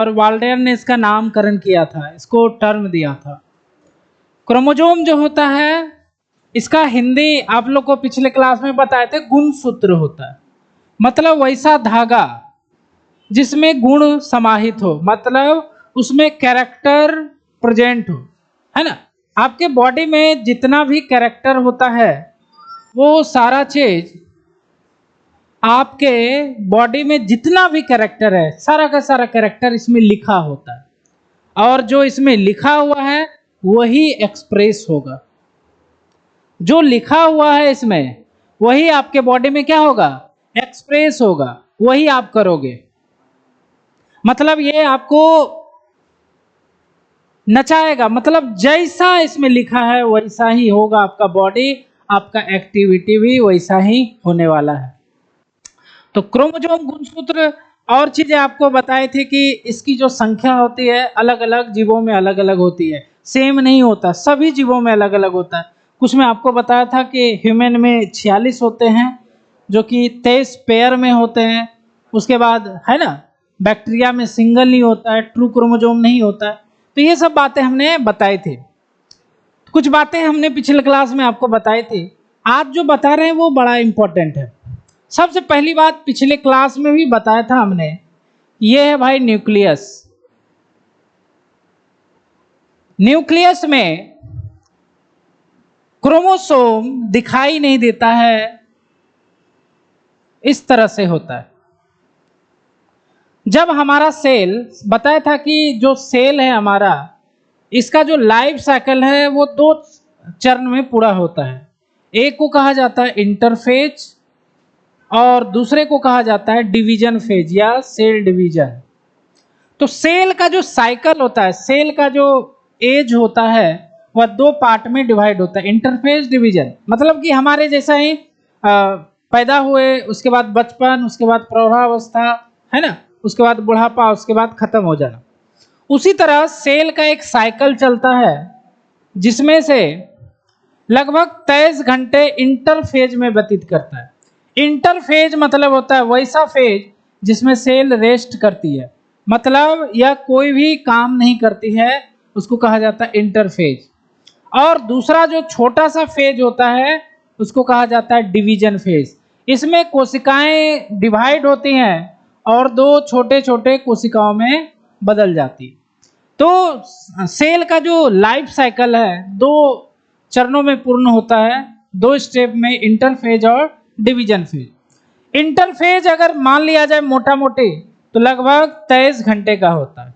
और वाल्डेयर ने इसका नामकरण किया था, इसको टर्म दिया था। क्रोमोसोम जो होता है इसका हिंदी आप लोग को पिछले क्लास में बताए थे, गुणसूत्र होता है। मतलब वैसा धागा जिसमें गुण समाहित हो, मतलब उसमें कैरेक्टर प्रेजेंट हो, है ना। आपके बॉडी में जितना भी कैरेक्टर होता है वो सारा चीज, आपके बॉडी में जितना भी कैरेक्टर है सारा का सारा कैरेक्टर इसमें लिखा होता है, और जो इसमें लिखा हुआ है वही एक्सप्रेस होगा। जो लिखा हुआ है इसमें वही आपके बॉडी में क्या होगा, एक्सप्रेस होगा, वही आप करोगे। मतलब ये आपको नचाएगा, मतलब जैसा इसमें लिखा है वैसा ही होगा आपका बॉडी, आपका एक्टिविटी भी वैसा ही होने वाला है। तो क्रोमोसोम, गुणसूत्र और चीजें आपको बताए थे कि इसकी जो संख्या होती है अलग अलग जीवों में अलग अलग होती है, सेम नहीं होता, सभी जीवों में अलग अलग होता है। कुछ में आपको बताया था कि ह्यूमन में 46 होते हैं जो कि 23 पेयर में होते हैं। उसके बाद है ना, बैक्टीरिया में सिंगल नहीं होता है, ट्रू क्रोमोसोम नहीं होता है। तो ये सब बातें हमने बताई थी, कुछ बातें हमने पिछले क्लास में आपको बताई थी। आज जो बता रहे हैं वो बड़ा इंपॉर्टेंट है। सबसे पहली बात पिछले क्लास में भी बताया था हमने, ये है भाई न्यूक्लियस। न्यूक्लियस में क्रोमोसोम दिखाई नहीं देता है, इस तरह से होता है। जब हमारा सेल, बताया था कि जो सेल है हमारा, इसका जो लाइफ साइकिल है वो 2 चरण में पूरा होता है। एक को कहा जाता है इंटरफेज और दूसरे को कहा जाता है डिवीजन फेज या सेल डिवीजन। तो सेल का जो साइकिल होता है, सेल का जो एज होता है वह 2 पार्ट में डिवाइड होता है, इंटरफेज, डिवीजन। मतलब कि हमारे जैसा ही पैदा हुए, उसके बाद बचपन, उसके बाद प्रौढ़ावस्था, है ना, उसके बाद बुढ़ापा, उसके बाद खत्म हो जाना। उसी तरह सेल का एक साइकिल चलता है जिसमें से लगभग 23 घंटे इंटरफेज में व्यतीत करता है। इंटरफेज मतलब होता है वैसा फेज जिसमें सेल रेस्ट करती है, मतलब यह कोई भी काम नहीं करती है, उसको कहा जाता है इंटरफेज। और दूसरा जो छोटा सा फेज होता है उसको कहा जाता है डिवीजन फेज। इसमें कोशिकाएं डिवाइड होती हैं और 2 छोटे छोटे कोशिकाओं में बदल जाती। तो सेल का जो लाइफ साइकिल है 2 चरणों में पूर्ण होता है, 2 स्टेप में, इंटरफेज और डिवीजन फेज। इंटरफेज अगर मान लिया जाए मोटा मोटी तो लगभग 23 घंटे का होता है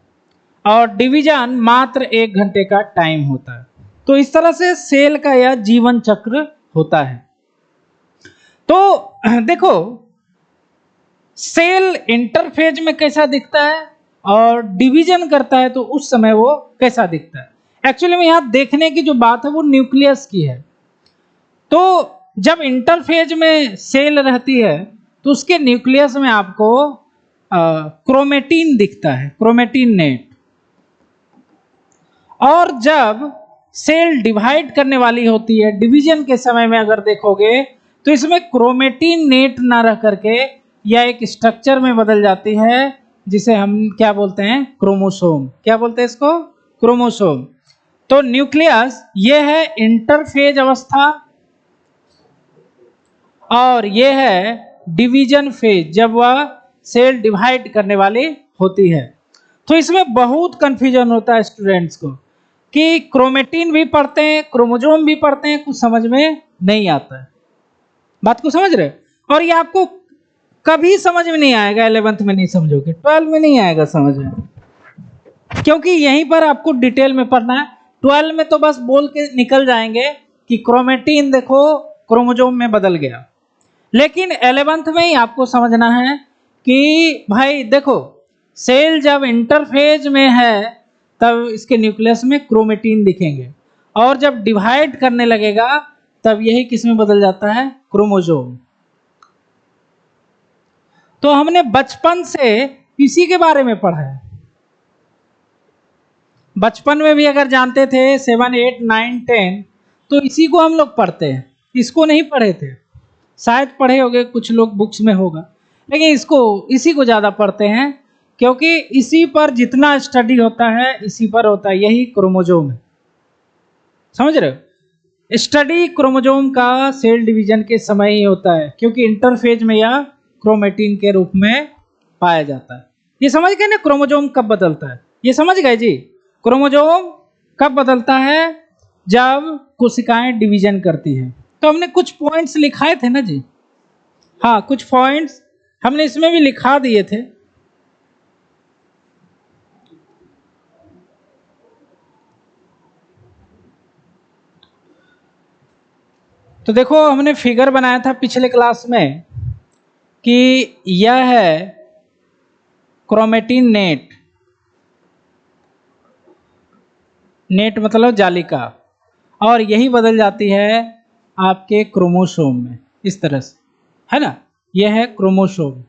और डिवीजन मात्र 1 घंटे का टाइम होता है। तो इस तरह से सेल का यह जीवन चक्र होता है। तो देखो, सेल इंटरफेज में कैसा दिखता है और डिवीजन करता है तो उस समय वो कैसा दिखता है। एक्चुअली में यहाँ देखने की जो बात है वो न्यूक्लियस की है। तो जब इंटरफेज में सेल रहती है तो उसके न्यूक्लियस में आपको क्रोमेटिन दिखता है, क्रोमेटिन नेट। और जब सेल डिवाइड करने वाली होती है, डिवीजन के समय में अगर देखोगे तो इसमें क्रोमेटिन नेट ना रह करके यह एक स्ट्रक्चर में बदल जाती है जिसे हम क्या बोलते हैं, क्रोमोसोम। क्या बोलते हैं इसको, क्रोमोसोम। तो न्यूक्लियस ये है इंटरफेज अवस्था और ये है डिवीजन फेज, जब वह सेल डिवाइड करने वाली होती है। तो इसमें बहुत कंफ्यूजन होता है स्टूडेंट्स को कि क्रोमेटिन भी पढ़ते हैं, क्रोमोसोम भी पढ़ते हैं, कुछ समझ में नहीं आता है। बात को समझ रहे? और ये आपको कभी समझ में नहीं आएगा, 11th में नहीं समझोगे, 12 में नहीं आएगा समझ में, क्योंकि यहीं पर आपको डिटेल में पढ़ना है। 12 में तो बस बोल के निकल जाएंगे कि क्रोमेटिन देखो क्रोमोसोम में बदल गया, लेकिन 11th में ही आपको समझना है कि भाई देखो, सेल जब इंटरफेज में है तब इसके न्यूक्लियस में क्रोमेटिन दिखेंगे, और जब डिवाइड करने लगेगा तब यही किस में बदल जाता है, क्रोमोसोम। तो हमने बचपन से इसी के बारे में पढ़ा है। बचपन में भी अगर जानते थे 7, 8, 9, 10 तो इसी को हम लोग पढ़ते हैं, इसको नहीं पढ़े थे। शायद पढ़े होंगे कुछ लोग, बुक्स में होगा, लेकिन इसको, इसी को ज़्यादा पढ़ते हैं क्योंकि इसी पर जितना स्टडी होता है इसी पर होता है, यही क्रोमोजोम है। समझ रहे हो? स्टडी क्रोमोजोम का सेल डिवीजन के समय ही होता है, क्योंकि इंटरफेज में यह क्रोमेटिन के रूप में पाया जाता है। ये समझ गए ना क्रोमोजोम कब बदलता है? ये समझ गए जी, क्रोमोजोम कब बदलता है? जब कोशिकाएं डिवीजन करती है। तो हमने कुछ पॉइंट्स लिखाए थे ना जी, हाँ कुछ पॉइंट्स हमने इसमें भी लिखा दिए थे। तो देखो हमने फिगर बनाया था पिछले क्लास में कि यह है क्रोमेटिन नेट, नेट मतलब जालिका, और यही बदल जाती है आपके क्रोमोसोम में इस तरह से, है ना? यह है क्रोमोसोम।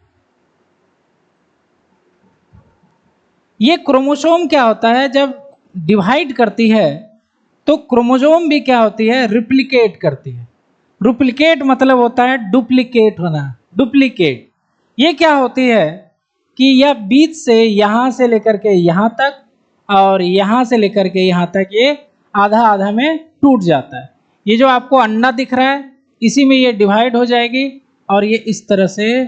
ये क्रोमोसोम क्या होता है? जब डिवाइड करती है तो क्रोमोसोम भी क्या होती है? रिप्लिकेट करती है। डुप्लीकेट मतलब होता है डुप्लीकेट होना, डुप्लीकेट। ये क्या होती है कि यह बीच से यहाँ से लेकर के यहाँ तक और यहाँ से लेकर के यहाँ तक ये आधा आधा में टूट जाता है। ये जो आपको अंडा दिख रहा है इसी में ये डिवाइड हो जाएगी और ये इस तरह से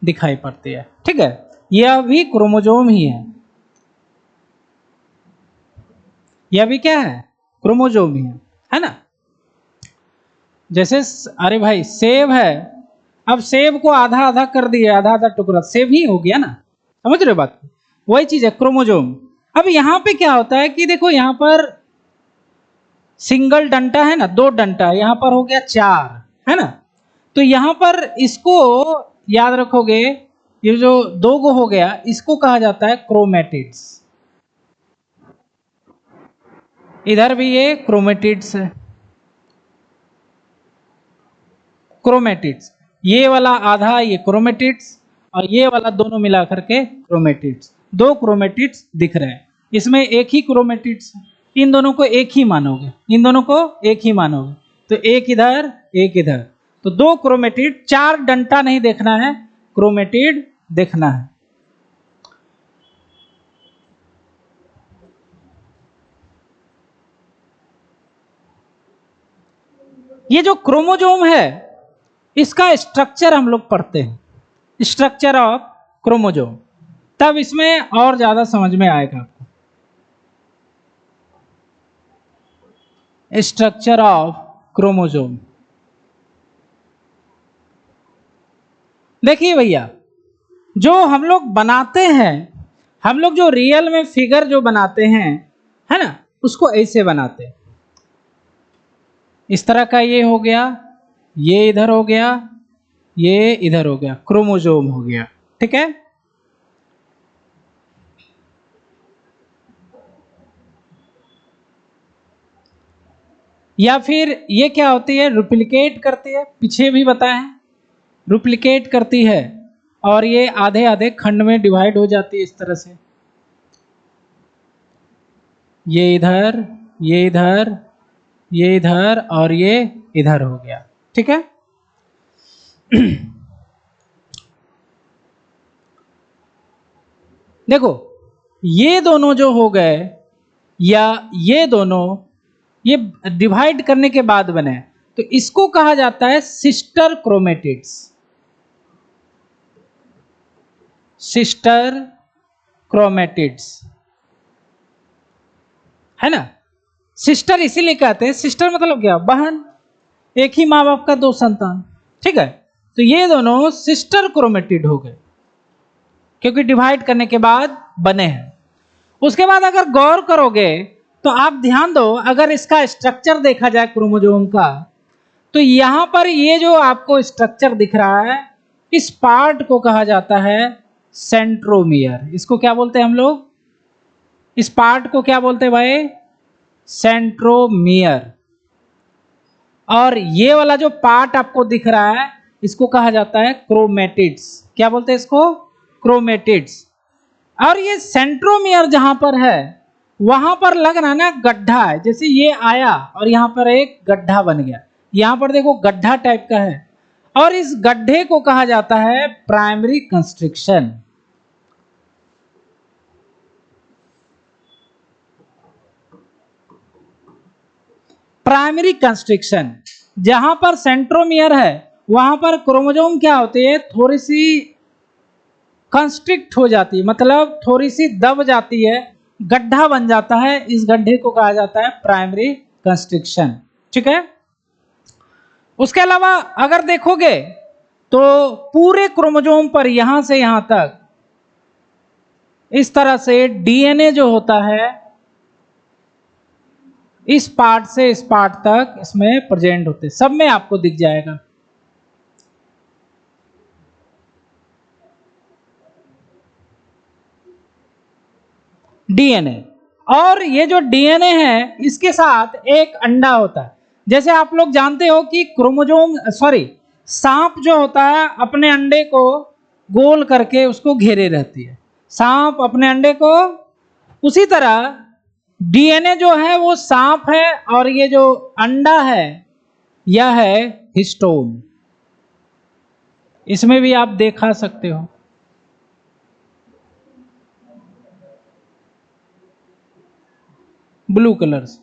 दिखाई पड़ती है। ठीक है, यह भी क्रोमोसोम ही यह भी क्या है? क्रोमोसोम ही है ना? जैसे अरे भाई सेब है, अब सेब को आधा आधा कर दिया, आधा आधा टुकड़ा, सेब ही हो गया ना। समझ रहे हो बात? वही चीज है क्रोमोसोम। अब यहाँ पे क्या होता है कि देखो यहाँ पर सिंगल डंटा है ना, 2 डंटा, यहाँ पर हो गया 4, है ना? तो यहाँ पर इसको याद रखोगे, ये जो 2 गो हो गया इसको कहा जाता है क्रोमेटिड्स। इधर भी ये क्रोमेटिड्स है, क्रोमेटिड्स। ये वाला आधा ये क्रोमेटिड्स और ये वाला दोनों मिला करके क्रोमेटिड्स। 2 क्रोमेटिड्स दिख रहे हैं, इसमें एक ही क्रोमेटिड्स है। इन दोनों को एक ही मानोगे, इन दोनों को एक ही मानोगे, तो एक इधर एक इधर, तो 2 क्रोमेटिड, 4 डंटा नहीं देखना है, क्रोमेटिड देखना है। ये जो क्रोमोसोम है इसका स्ट्रक्चर हम लोग पढ़ते हैं, स्ट्रक्चर ऑफ क्रोमोसोम, तब इसमें और ज्यादा समझ में आएगा आपको। स्ट्रक्चर ऑफ क्रोमोसोम देखिए भैया, जो हम लोग बनाते हैं, हम लोग जो रियल में फिगर जो बनाते हैं, है ना, उसको ऐसे बनाते हैं। इस तरह का ये हो गया, ये इधर हो गया, ये इधर हो गया, क्रोमोसोम हो गया। ठीक है, या फिर ये क्या होती है? डुप्लीकेट करती है, पीछे भी बताया है, डुप्लीकेट करती है और ये आधे आधे खंड में डिवाइड हो जाती है इस तरह से, ये इधर, ये इधर, ये इधर और ये इधर हो गया। ठीक है, देखो ये दोनों जो हो गए या ये दोनों ये डिवाइड करने के बाद बने, तो इसको कहा जाता है सिस्टर क्रोमेटिड्स। सिस्टर क्रोमेटिड्स, है ना? सिस्टर इसीलिए कहते हैं, सिस्टर मतलब क्या? बहन, एक ही माँ बाप का 2 संतान। ठीक है, तो ये दोनों सिस्टर क्रोमेटिड हो गए क्योंकि डिवाइड करने के बाद बने हैं। उसके बाद अगर गौर करोगे तो आप ध्यान दो, अगर इसका स्ट्रक्चर देखा जाए क्रोमोसोम का, तो यहां पर ये जो आपको स्ट्रक्चर दिख रहा है, इस पार्ट को कहा जाता है सेंट्रोमियर। इसको क्या बोलते हैं हम लोग? इस पार्ट को क्या बोलते हैं भाई? सेंट्रोमियर। और ये वाला जो पार्ट आपको दिख रहा है इसको कहा जाता है क्रोमेटिड्स। क्या बोलते हैं इसको? क्रोमेटिड्स। और ये सेंट्रोमियर जहां पर है वहां पर लग रहा ना गड्ढा है, जैसे ये आया और यहां पर एक गड्ढा बन गया, यहां पर देखो गड्ढा टाइप का है। और इस गड्ढे को कहा जाता है प्राइमरी कंस्ट्रिक्शन। प्राइमरी कंस्ट्रिक्शन, जहां पर सेंट्रोमियर है वहां पर क्रोमोसोम क्या होती है, थोड़ी सी कंस्ट्रिक्ट हो जाती है, मतलब थोड़ी सी दब जाती है, गड्ढा बन जाता है। इस गड्ढे को कहा जाता है प्राइमरी कंस्ट्रिक्शन। ठीक है। उसके अलावा अगर देखोगे तो पूरे क्रोमोसोम पर यहां से यहां तक इस तरह से डीएनए जो होता है इस पार्ट से इस पार्ट तक इसमें प्रेजेंट होते, सब में आपको दिख जाएगा। डीएनए, और ये जो डीएनए है इसके साथ एक अंडा होता है। जैसे आप लोग जानते हो कि सांप जो होता है अपने अंडे को गोल करके उसको घेरे रहती है, सांप अपने अंडे को। उसी तरह डीएनए जो है वो सांप है, और ये जो अंडा है यह है हिस्टोन। इसमें भी आप देखा सकते हो। Blue colours.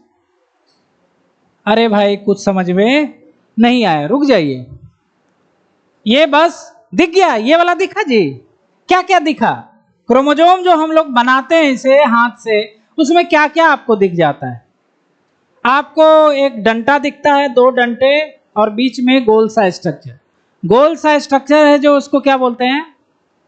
अरे भाई कुछ समझ में नहीं आया, रुक जाइए। ये बस दिख गया, ये वाला दिखा जी। क्या क्या दिखा? क्रोमोसोम जो हम लोग बनाते हैं इसे हाथ से, उसमें क्या क्या आपको दिख जाता है? आपको एक डंटा दिखता है, 2 डंटे और बीच में गोल सा स्ट्रक्चर। गोल सा स्ट्रक्चर है जो उसको क्या बोलते हैं,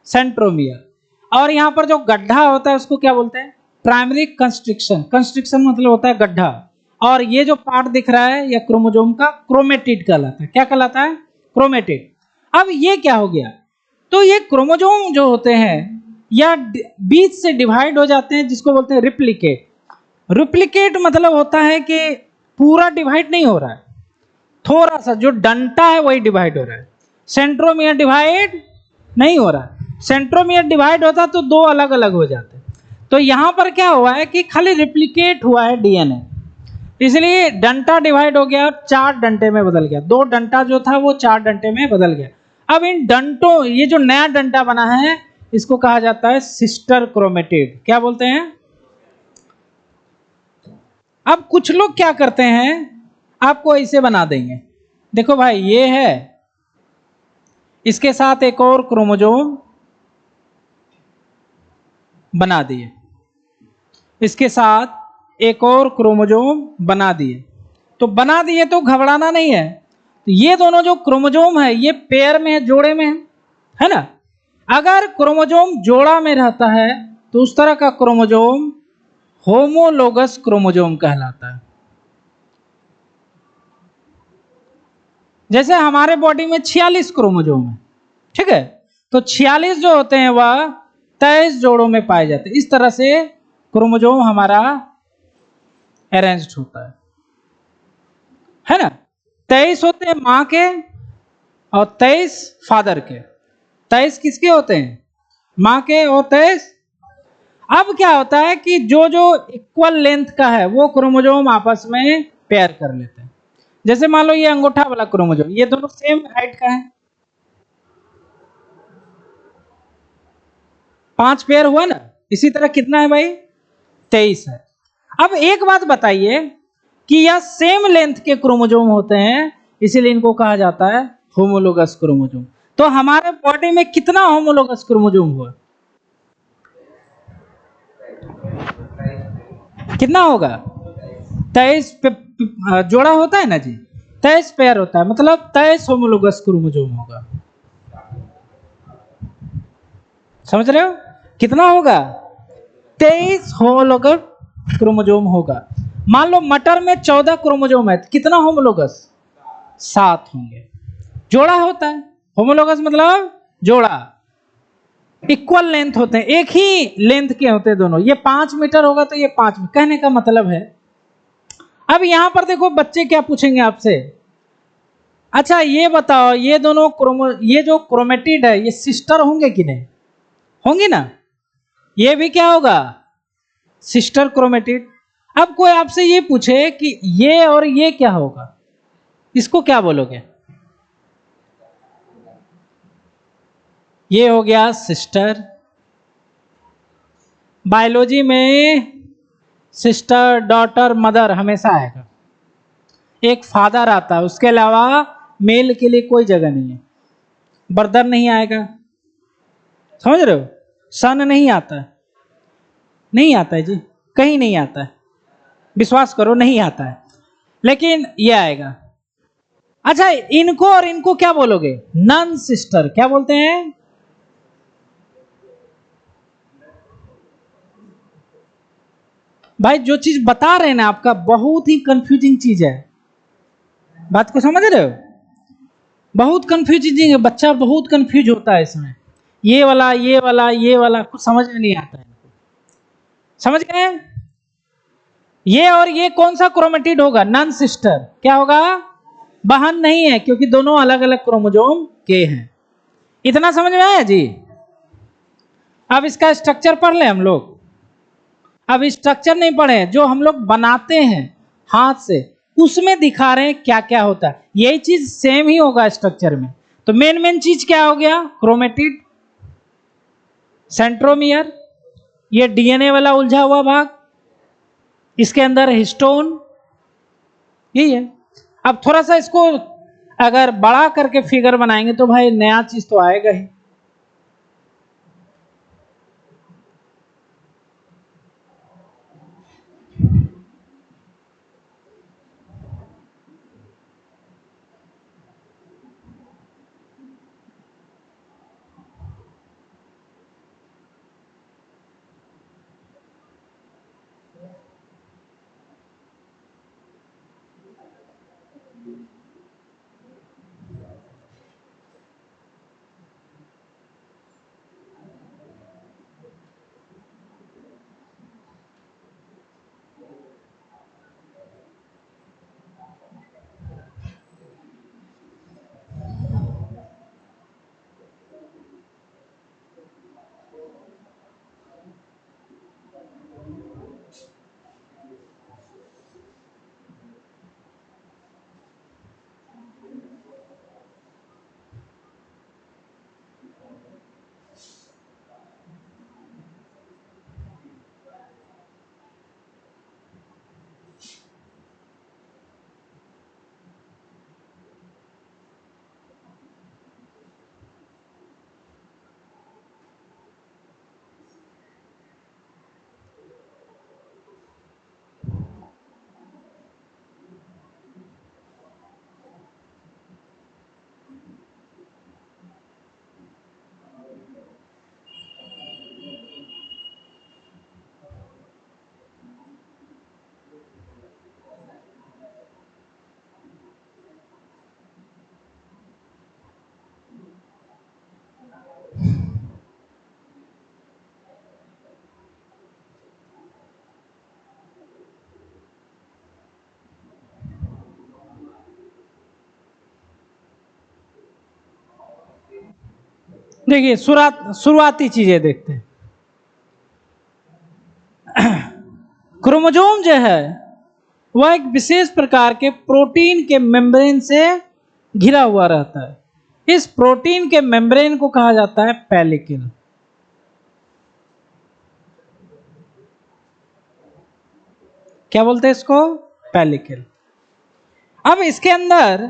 सेंट्रोमियर। और यहाँ पर जो गड्ढा होता है उसको क्या बोलते हैं, प्राइमरी कंस्ट्रिक्शन। कंस्ट्रिक्शन मतलब होता है गड्ढा। और ये जो पार्ट दिख रहा है यह क्रोमोसोम का क्रोमेटिड कहलाता है। क्या कहलाता है? क्रोमेटिड। अब ये क्या हो गया, तो ये क्रोमोसोम जो होते हैं या बीच से डिवाइड हो जाते हैं, जिसको बोलते हैं रिप्लिकेट। रिप्लिकेट मतलब होता है कि पूरा डिवाइड नहीं हो रहा है, थोड़ा सा जो डंटा है वही डिवाइड हो रहा है। सेंट्रोमियर डिवाइड नहीं हो रहा है। सेंट्रोमियर डिवाइड होता तो 2 अलग अलग हो जाते। तो यहां पर क्या हुआ है कि खाली रिप्लिकेट हुआ है डीएनए, इसलिए डंटा डिवाइड हो गया, 4 डंटे में बदल गया। 2 डंटा जो था वो 4 डंटे में बदल गया। अब इन डंटों, ये जो नया डंटा बना है इसको कहा जाता है सिस्टर क्रोमेटिड। क्या बोलते हैं? अब कुछ लोग क्या करते हैं, आपको ऐसे बना देंगे। देखो भाई ये है, इसके साथ एक और क्रोमोसोम बना दिए, इसके साथ एक और क्रोमोसोम बना दिए। तो बना दिए तो घबराना नहीं है। तो ये दोनों जो क्रोमोसोम है ये पेयर में है, जोड़े में है ना। अगर क्रोमोसोम जोड़ा में रहता है तो उस तरह का क्रोमोसोम होमोलोगस क्रोमोसोम कहलाता है। जैसे हमारे बॉडी में 46 क्रोमोसोम है, ठीक है, तो 46 जो होते हैं वह 23 जोड़ों में पाए जाते हैं। इस तरह से क्रोमोसोम हमारा अरेंज्ड होता है ना। 23 होते हैं मां के और 23 फादर के। 23 किसके होते हैं? मां के। और 23 अब क्या होता है कि जो जो इक्वल लेंथ का है वो क्रोमोसोम आपस में पेयर कर लेते हैं। जैसे मान लो ये अंगूठा वाला क्रोमोसोम, ये दोनों सेम हाइट का है, 5 पेयर हुआ ना। इसी तरह कितना है भाई? 23 है। अब एक बात बताइए कि यह सेम लेंथ के क्रोमोसोम होते हैं, इसीलिए इनको कहा जाता है होमोलोगस क्रोमोसोम। तो हमारे बॉडी में कितना होमोलोगस क्रोमोसोम हुआ? कितना होगा? 23 जोड़ा होता है ना जी, 23 पेयर होता है, मतलब 23 होमोलोगस क्रोमोसोम होगा। समझ रहे हो? कितना होगा? 23 होमोलोगस क्रोमोसोम होगा। मान लो मटर में 14 क्रोमोसोम है, तो कितना होमोलोगस? 7 होंगे। जोड़ा होता है, होमोलोगस मतलब जोड़ा, इक्वल लेंथ होते हैं, एक ही लेंथ के होते हैं दोनों। ये 5 मीटर होगा तो ये 5 मीटर, कहने का मतलब है। अब यहां पर देखो बच्चे क्या पूछेंगे आपसे, अच्छा ये बताओ ये दोनों ये जो क्रोमेटिड है ये सिस्टर होंगे कि नहीं? होंगी ना। ये भी क्या होगा? Sister chromatid. अब कोई आपसे ये पूछे कि ये और ये क्या होगा, इसको क्या बोलोगे? ये हो गया सिस्टर। बायोलॉजी में सिस्टर, डॉटर, मदर हमेशा आएगा। एक फादर आता है, उसके अलावा मेल के लिए कोई जगह नहीं है। ब्रदर नहीं आएगा, समझ रहे हो? सन नहीं आता है, नहीं आता है जी, कहीं नहीं आता है, विश्वास करो नहीं आता है, लेकिन ये आएगा। अच्छा, इनको और इनको क्या बोलोगे? Non sister. क्या बोलते हैं? भाई जो चीज बता रहे हैं ना आपका, बहुत ही कंफ्यूजिंग चीज है। बात को समझ रहे हो? बहुत कंफ्यूजिंग है, बच्चा बहुत कंफ्यूज होता है इसमें। ये वाला, ये वाला, ये वाला कुछ समझ में नहीं आता है। समझ गए? ये और ये कौन सा क्रोमेटिड होगा? Non sister. क्या होगा? बहन नहीं है, क्योंकि दोनों अलग अलग क्रोमोसोम के हैं। इतना समझ में आया जी? अब इसका स्ट्रक्चर पढ़ ले हम लोग। अब स्ट्रक्चर नहीं पढ़े, जो हम लोग बनाते हैं हाथ से, उसमें दिखा रहे हैं क्या क्या होता है। यही चीज सेम ही होगा स्ट्रक्चर में। तो मेन चीज क्या हो गया? क्रोमेटिड, सेंट्रोमियर, ये डीएनए वाला उलझा हुआ भाग, इसके अंदर हिस्टोन, यही है। अब थोड़ा सा इसको अगर बड़ा करके फिगर बनाएंगे तो भाई नया चीज तो आएगा ही। देखिए शुरुआती चीजें देखते हैं। क्रोमोसोम जो है वह एक विशेष प्रकार के प्रोटीन के मेम्ब्रेन से घिरा हुआ रहता है। इस प्रोटीन के मेम्ब्रेन को कहा जाता है पेलिकल। क्या बोलते हैं इसको? पेलिकल। अब इसके अंदर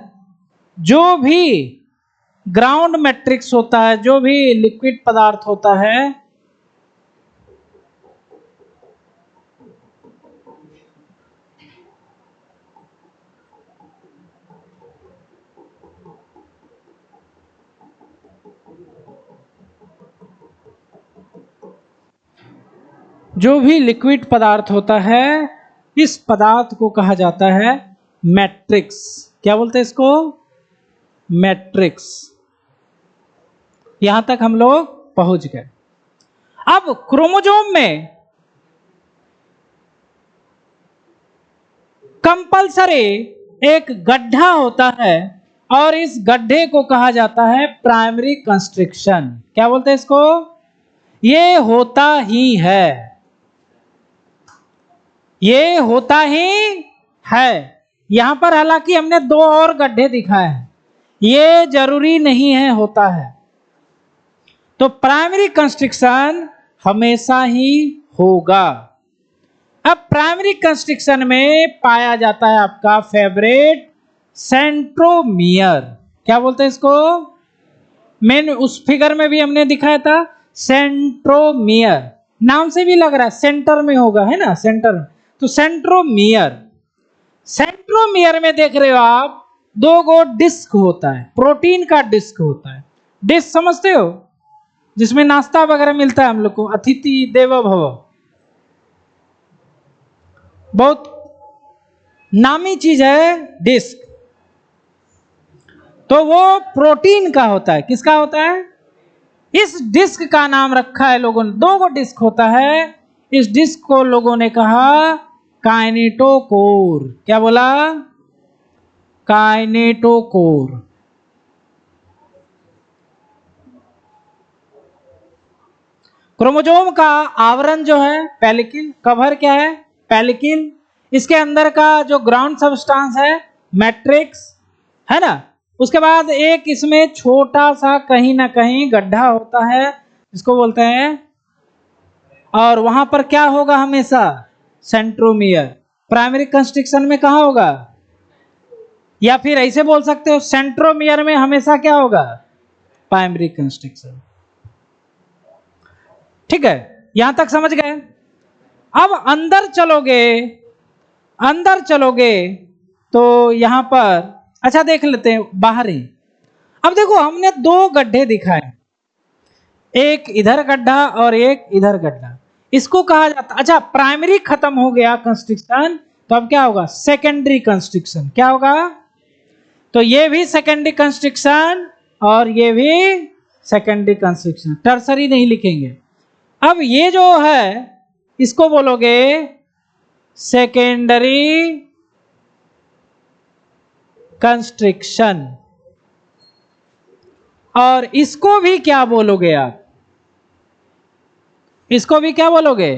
जो भी ग्राउंड मैट्रिक्स होता है, जो भी लिक्विड पदार्थ होता है, जो भी लिक्विड पदार्थ होता है, इस पदार्थ को कहा जाता है मैट्रिक्स। क्या बोलते हैं इसको? मैट्रिक्स। यहां तक हम लोग पहुंच गए। अब क्रोमोसोम में कंपलसरी एक गड्ढा होता है और इस गड्ढे को कहा जाता है प्राइमरी कंस्ट्रिक्शन। क्या बोलते हैं इसको? ये होता ही है, ये होता ही है। यहां पर हालांकि हमने दो और गड्ढे दिखाए हैं, ये जरूरी नहीं है होता है। तो प्राइमरी कंस्ट्रिक्शन हमेशा ही होगा। अब प्राइमरी कंस्ट्रिक्शन में पाया जाता है आपका फेवरेट सेंट्रोमियर। क्या बोलते हैं इसको? मेन उस फिगर में भी हमने दिखाया था सेंट्रोमियर, नाम से भी लग रहा है सेंटर में होगा, है ना, सेंटर। तो सेंट्रोमियर, सेंट्रोमियर में देख रहे हो आप दो गो डिस्क होता है, प्रोटीन का डिस्क होता है। डिस्क समझते हो, जिसमें नाश्ता वगैरह मिलता है हम लोग को, अतिथि देवो भव, बहुत नामी चीज है डिस्क। तो वो प्रोटीन का होता है। किसका होता है? इस डिस्क का नाम रखा है लोगों ने, दो गो डिस्क होता है, इस डिस्क को लोगों ने कहा काइनेटोकोर। क्या बोला? काइनेटोकोर। क्रोमोसोम का आवरण जो है पेलिकल, कवर क्या है? पेलिकल। इसके अंदर का जो ग्राउंड सबस्टांस है मैट्रिक्स, है ना। उसके बाद एक इसमें छोटा सा कहीं ना कहीं गड्ढा होता है, इसको बोलते हैं, और वहां पर क्या होगा हमेशा? सेंट्रोमियर। प्राइमरी कंस्ट्रिक्शन में कहां होगा? या फिर ऐसे बोल सकते हो सेंट्रोमियर में हमेशा क्या होगा? Primary constriction. ठीक है, यहां तक समझ गए। अब अंदर चलोगे, अंदर चलोगे तो यहां पर अच्छा देख लेते हैं बाहरी। अब देखो हमने दो गड्ढे दिखाए, एक इधर गड्ढा और एक इधर गड्ढा। इसको कहा जाता, अच्छा प्राइमरी खत्म हो गया कंस्ट्रिक्शन, तो अब क्या होगा? Secondary constriction. क्या होगा? तो ये भी सेकेंडरी कंस्ट्रिक्शन और ये भी सेकेंडरी कंस्ट्रिक्शन, टर्सरी नहीं लिखेंगे। अब ये जो है इसको बोलोगे सेकेंडरी कंस्ट्रिक्शन, और इसको भी क्या बोलोगे आप? इसको भी क्या बोलोगे?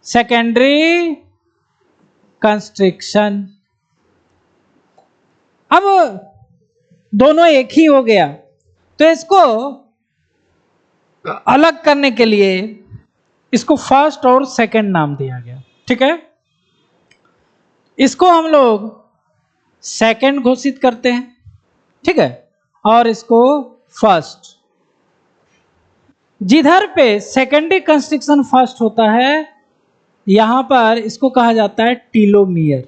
Secondary constriction. अब दोनों एक ही हो गया, तो इसको अलग करने के लिए इसको फर्स्ट और सेकंड नाम दिया गया। ठीक है, इसको हम लोग सेकंड घोषित करते हैं, ठीक है, और इसको फर्स्ट। जिधर पे सेकेंडरी कंस्ट्रिक्शन फर्स्ट होता है यहां पर इसको कहा जाता है टीलोमियर।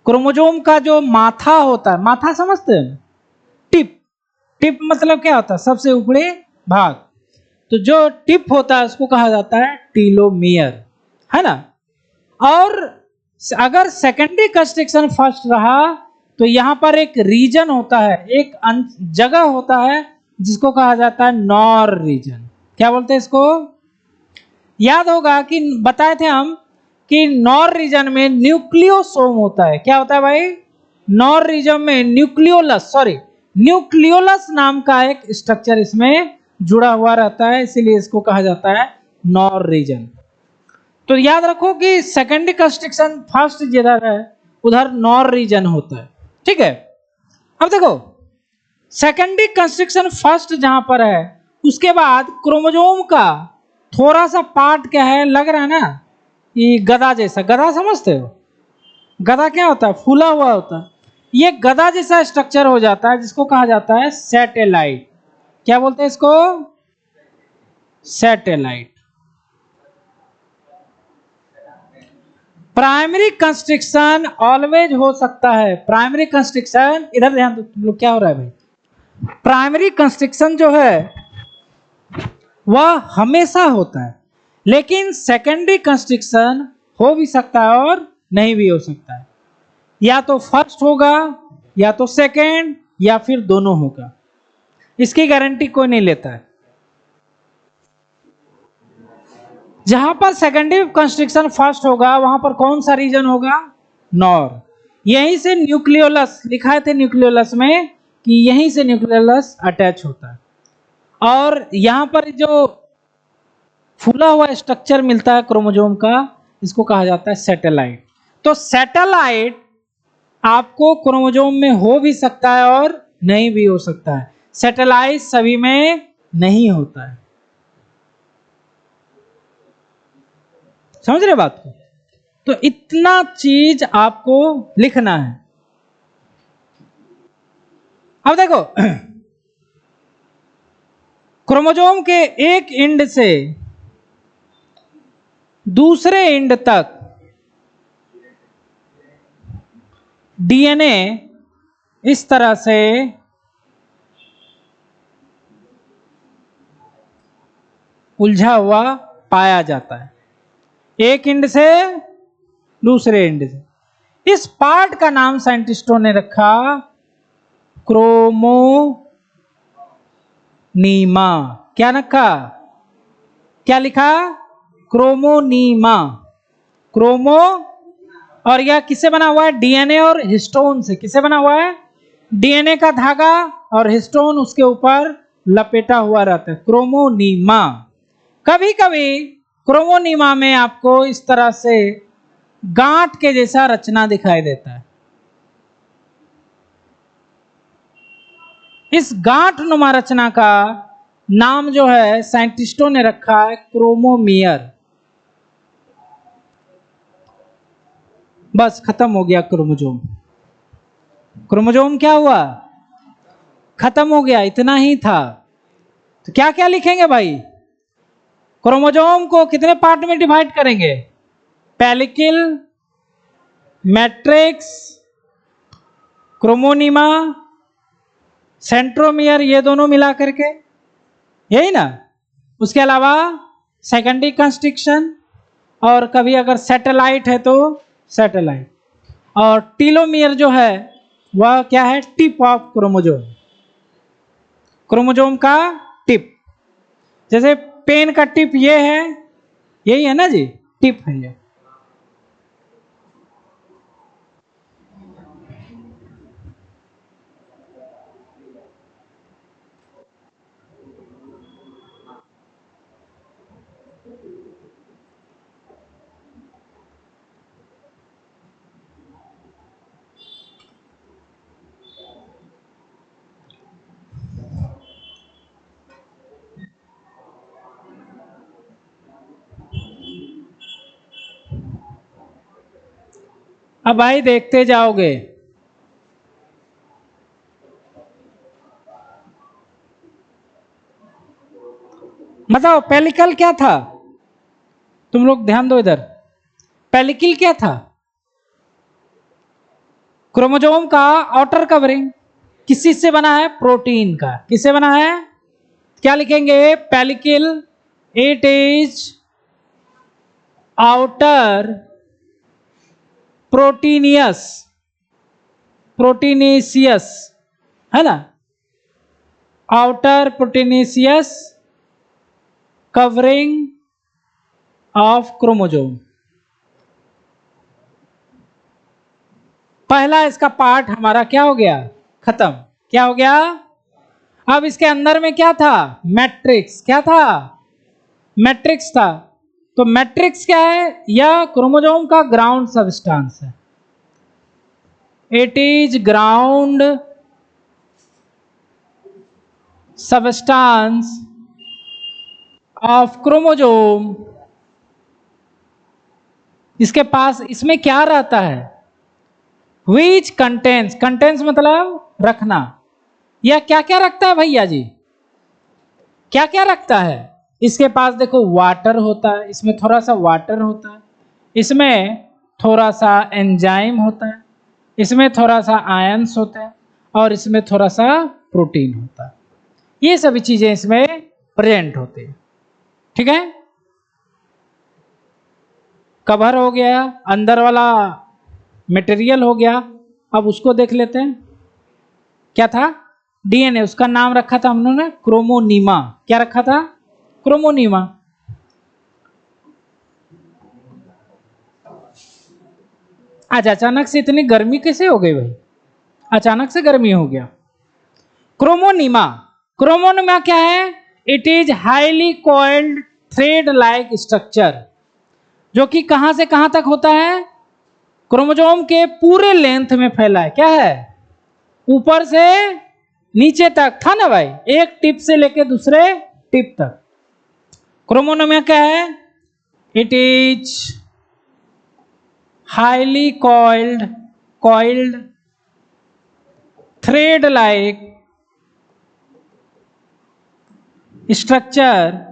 क्रोमोसोम का जो माथा होता है, माथा समझते हैं, टिप, टिप मतलब क्या होता है? सबसे ऊपरी भाग। तो जो टिप होता है उसको कहा जाता है टीलोमियर, है ना। और अगर सेकेंडरी कंस्ट्रिक्शन फर्स्ट रहा तो यहां पर एक रीजन होता है, एक जगह होता है जिसको कहा जाता है नॉर रीजन। क्या बोलते हैं इसको? याद होगा कि बताए थे हम कि नॉर रीजन में न्यूक्लियोसोम होता है। क्या होता है भाई? नॉर रीजन में न्यूक्लियोलस, सॉरी न्यूक्लियोलस नाम का एक स्ट्रक्चर इसमें जुड़ा हुआ रहता है, इसीलिए इसको कहा जाता है नॉर रीजन। तो याद रखो कि सेकेंडरी कंस्ट्रिक्शन फर्स्ट जिधर है उधर नॉर रीजन होता है। ठीक है, अब देखो सेकेंडरी कंस्ट्रिक्शन फर्स्ट जहां पर है उसके बाद क्रोमोसोम का थोड़ा सा पार्ट क्या है, लग रहा है ना, ये गदा जैसा। गदा समझते हो? गदा क्या होता है? फूला हुआ होता है। ये गदा जैसा स्ट्रक्चर हो जाता है जिसको कहा जाता है सैटेलाइट। क्या बोलते हैं इसको? सैटेलाइट। प्राइमरी कंस्ट्रिक्शन ऑलवेज हो सकता है। प्राइमरी कंस्ट्रिक्शन, इधर ध्यान दो तुम लोग, क्या हो रहा है भाई? प्राइमरी कंस्ट्रिक्शन जो है वह हमेशा होता है, लेकिन सेकेंडरी कंस्ट्रिक्शन हो भी सकता है और नहीं भी हो सकता है। या तो फर्स्ट होगा या तो सेकेंड या फिर दोनों होगा, इसकी गारंटी कोई नहीं लेता है। जहां पर सेकेंडरी कंस्ट्रिक्शन फर्स्ट होगा वहां पर कौन सा रीजन होगा? नॉर। यहीं से न्यूक्लियोलस लिखा थे, न्यूक्लियोलस में कि यहीं से न्यूक्लियोलस अटैच होता है। और यहां पर जो फूला हुआ स्ट्रक्चर मिलता है क्रोमोसोम का, इसको कहा जाता है सैटेलाइट। तो सैटेलाइट आपको क्रोमोसोम में हो भी सकता है और नहीं भी हो सकता है, सैटेलाइट सभी में नहीं होता है। समझ रहे बात को? तो इतना चीज आपको लिखना है। अब देखो, क्रोमोसोम के एक एंड से दूसरे एंड तक डीएनए इस तरह से उलझा हुआ पाया जाता है, एक एंड से दूसरे एंड से। इस पार्ट का नाम साइंटिस्टों ने रखा क्रोमोनीमा। क्या रखा? क्या लिखा? क्रोमोनीमा। क्रोमो, और यह किससे बना हुआ है? डीएनए और हिस्टोन से। किससे बना हुआ है? डीएनए का धागा और हिस्टोन उसके ऊपर लपेटा हुआ रहता है, क्रोमोनीमा। कभी कभी क्रोमोनीमा में आपको इस तरह से गांठ के जैसा रचना दिखाई देता है। इस गांठ नुमा रचना का नाम जो है साइंटिस्टों ने रखा है क्रोमोमियर। बस खत्म हो गया क्रोमोसोम। क्रोमोसोम क्या हुआ? खत्म हो गया, इतना ही था। तो क्या क्या लिखेंगे भाई? क्रोमोसोम को कितने पार्ट में डिवाइड करेंगे? पेलिकल, मैट्रिक्स, क्रोमोनीमा, सेंट्रोमियर, ये दोनों मिला करके, यही ना। उसके अलावा सेकेंडरी कंस्ट्रक्शन, और कभी अगर सैटेलाइट है तो सैटेलाइट, और टीलोमियर जो है वह क्या है? Tip of chromosome. क्रोमोसोम का टिप, जैसे पेन का टिप ये है, यही है ना जी, टिप है ये। अब भाई देखते जाओगे, बताओ पेलिकल क्या था? तुम लोग ध्यान दो इधर। पेलिकल क्या था? क्रोमोसोम का आउटर कवरिंग। किस चीज से बना है? प्रोटीन का। किससे बना है? क्या लिखेंगे? Pellicle, it is outer proteinaceous, proteinaceous, है ना, outer proteinaceous covering of chromosome. पहला इसका पार्ट हमारा क्या हो गया? खत्म। क्या हो गया? अब इसके अंदर में क्या था? मैट्रिक्स। क्या था? मैट्रिक्स था। तो मैट्रिक्स क्या है? यह क्रोमोसोम का ग्राउंड सबस्टेंस है। It is ground substance of chromosome. इसके पास, इसमें क्या रहता है? विच कंटेंस, कंटेंस मतलब रखना। यह क्या क्या रखता है भैया जी? क्या क्या रखता है? इसके पास देखो वाटर होता है, इसमें थोड़ा सा वाटर होता है, इसमें थोड़ा सा एंजाइम होता है, इसमें थोड़ा सा आयंस होते हैं, और इसमें थोड़ा सा प्रोटीन होता है। ये सभी चीजें इसमें प्रेजेंट होती है। ठीक है, कवर हो गया, अंदर वाला मटेरियल हो गया। अब उसको देख लेते हैं, क्या था? डीएनए। उसका नाम रखा था हम लोगों ने क्रोमोनीमा। क्या रखा था? क्रोमोनीमा। आज अचानक से इतनी गर्मी कैसे हो गई भाई? अचानक से गर्मी हो गया। क्रोमोनीमा, क्रोमोनीमा क्या है? It is highly coiled thread like structure, जो कि कहां से कहां तक होता है? क्रोमोसोम के पूरे लेंथ में फैला है। क्या है? ऊपर से नीचे तक था ना भाई, एक टिप से लेके दूसरे टिप तक। क्रोमोसोम क्या है? It is highly coiled thread like structure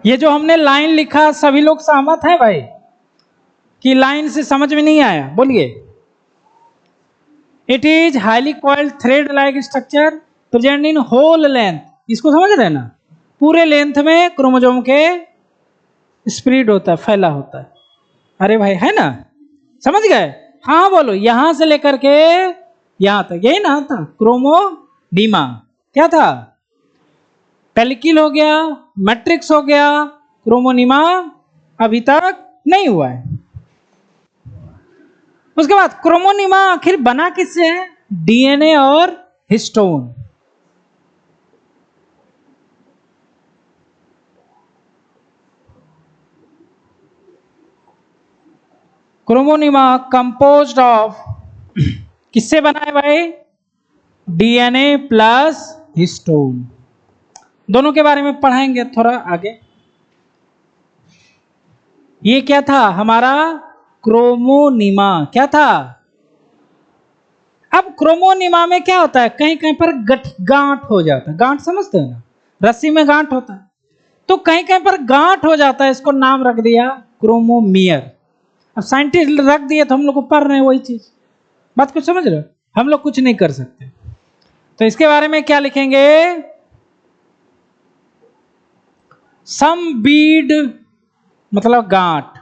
ये जो हमने लाइन लिखा सभी लोग सहमत है भाई कि लाइन से समझ में नहीं आया? बोलिए। It is highly coiled thread like structure present in whole length, इसको समझ रहे हैं ना? पूरे लेंथ में क्रोमोसोम के स्प्रेड होता है, फैला होता है। अरे भाई है ना, समझ गए? हाँ बोलो, यहां से लेकर के यहां तक, यही ना था क्रोमोनीमा। क्या था? पेलिकिल हो गया, मैट्रिक्स हो गया, क्रोमोनीमा अभी तक नहीं हुआ है। उसके बाद क्रोमोनीमा आखिर बना किससे है? डीएनए और हिस्टोन। क्रोमोनीमा कंपोज्ड ऑफ किससे बना है भाई? DNA plus histone. दोनों के बारे में पढ़ाएंगे थोड़ा आगे। ये क्या था हमारा? क्रोमोनीमा। क्या था? अब क्रोमोनीमा में क्या होता है, कहीं कहीं पर गांठ हो जाता है। गांठ समझते हैं ना, रस्सी में गांठ होता है, तो कहीं कहीं पर गांठ हो जाता है, इसको नाम रख दिया क्रोमोमियर। अब साइंटिस्ट रख दिए तो हम लोग को पढ़ रहे हैं वही चीज। बात कुछ समझ रहे हो? हम लोग कुछ नहीं कर सकते। तो इसके बारे में क्या लिखेंगे? सम बीड मतलब गांठ।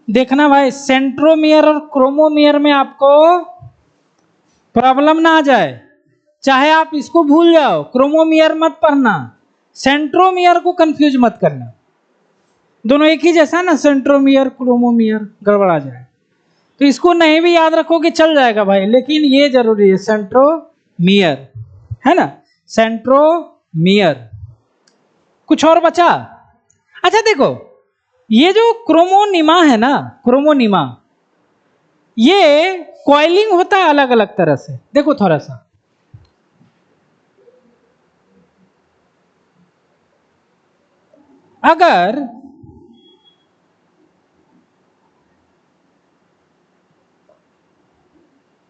देखना भाई, सेंट्रोमियर और क्रोमोमियर में आपको प्रॉब्लम ना आ जाए। चाहे आप इसको भूल जाओ, क्रोमोमियर मत पढ़ना, सेंट्रोमियर को कंफ्यूज मत करना। दोनों एक ही जैसा ना, सेंट्रोमियर क्रोमोमियर गड़बड़ा जाए तो इसको नहीं भी याद रखोगे चल जाएगा भाई, लेकिन ये जरूरी है सेंट्रोमियर, है ना? सेंट्रोमियर। कुछ और बचा? अच्छा देखो, ये जो क्रोमोनिमा है ना, क्रोमोनिमा, ये कॉइलिंग होता है अलग अलग तरह से। देखो थोड़ा सा,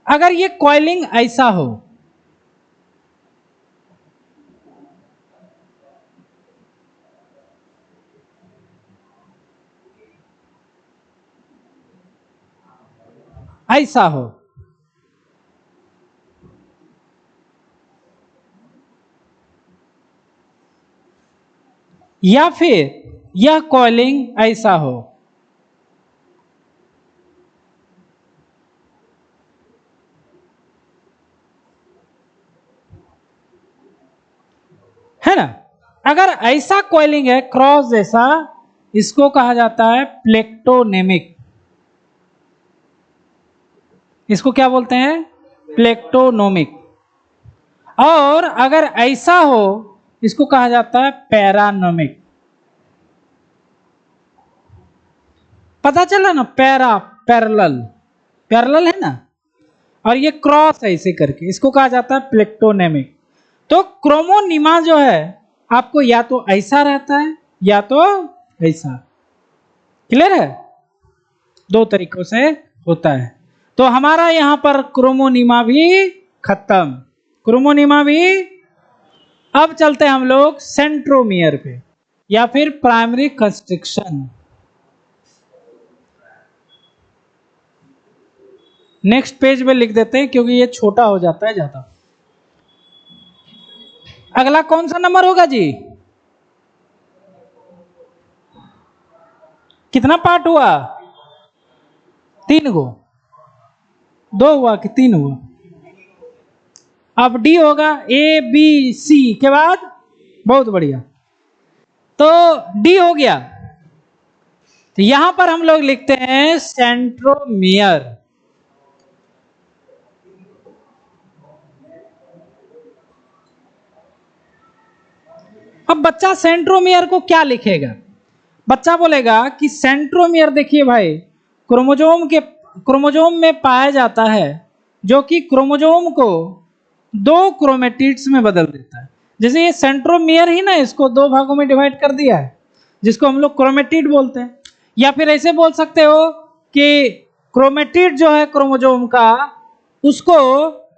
अगर ये कॉइलिंग ऐसा हो, ऐसा हो, या फिर यह कॉइलिंग ऐसा हो, है ना? अगर ऐसा कॉइलिंग है क्रॉस जैसा, इसको कहा जाता है प्लेक्टोनेमिक। इसको क्या बोलते हैं? प्लेक्टोनोमिक। और अगर ऐसा हो, इसको कहा जाता है पैरानोमिक। पता चला ना? पैरेलल, पैरेलल है ना, और ये क्रॉस ऐसे करके, इसको कहा जाता है प्लेक्टोनेमिक। तो क्रोमोनिमा जो है आपको या तो ऐसा रहता है या तो ऐसा। क्लियर है? दो तरीकों से होता है। तो हमारा यहां पर क्रोमोनिमा भी खत्म, क्रोमोनिमा भी। अब चलते हैं हम लोग सेंट्रोमियर पे, या फिर प्राइमरी कंस्ट्रक्शन। नेक्स्ट पेज पे लिख देते हैं क्योंकि ये छोटा हो जाता है ज्यादा। अगला कौन सा नंबर होगा जी? कितना पार्ट हुआ? 3 गो, 2 हुआ कि 3 हुआ? अब डी होगा ABC के बाद, बहुत बढ़िया, तो डी हो गया। तो यहां पर हम लोग लिखते हैं सेंट्रोमियर। अब बच्चा सेंट्रोमियर को क्या लिखेगा? बच्चा बोलेगा कि सेंट्रोमियर देखिए भाई, क्रोमोजोम में पाया जाता है, जो कि क्रोमोजोम को 2 क्रोमेटिड्स में बदल देता है। जैसे ये सेंट्रोमियर ही ना, इसको 2 भागों में डिवाइड कर दिया है, जिसको हम लोग क्रोमेटिड बोलते हैं। या फिर ऐसे बोल सकते हो कि क्रोमेटिड जो है क्रोमोजोम का, उसको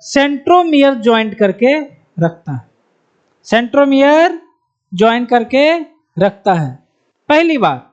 सेंट्रोमियर ज्वाइंट करके रखता है, सेंट्रोमियर ज्वाइन करके रखता है, पहली बात।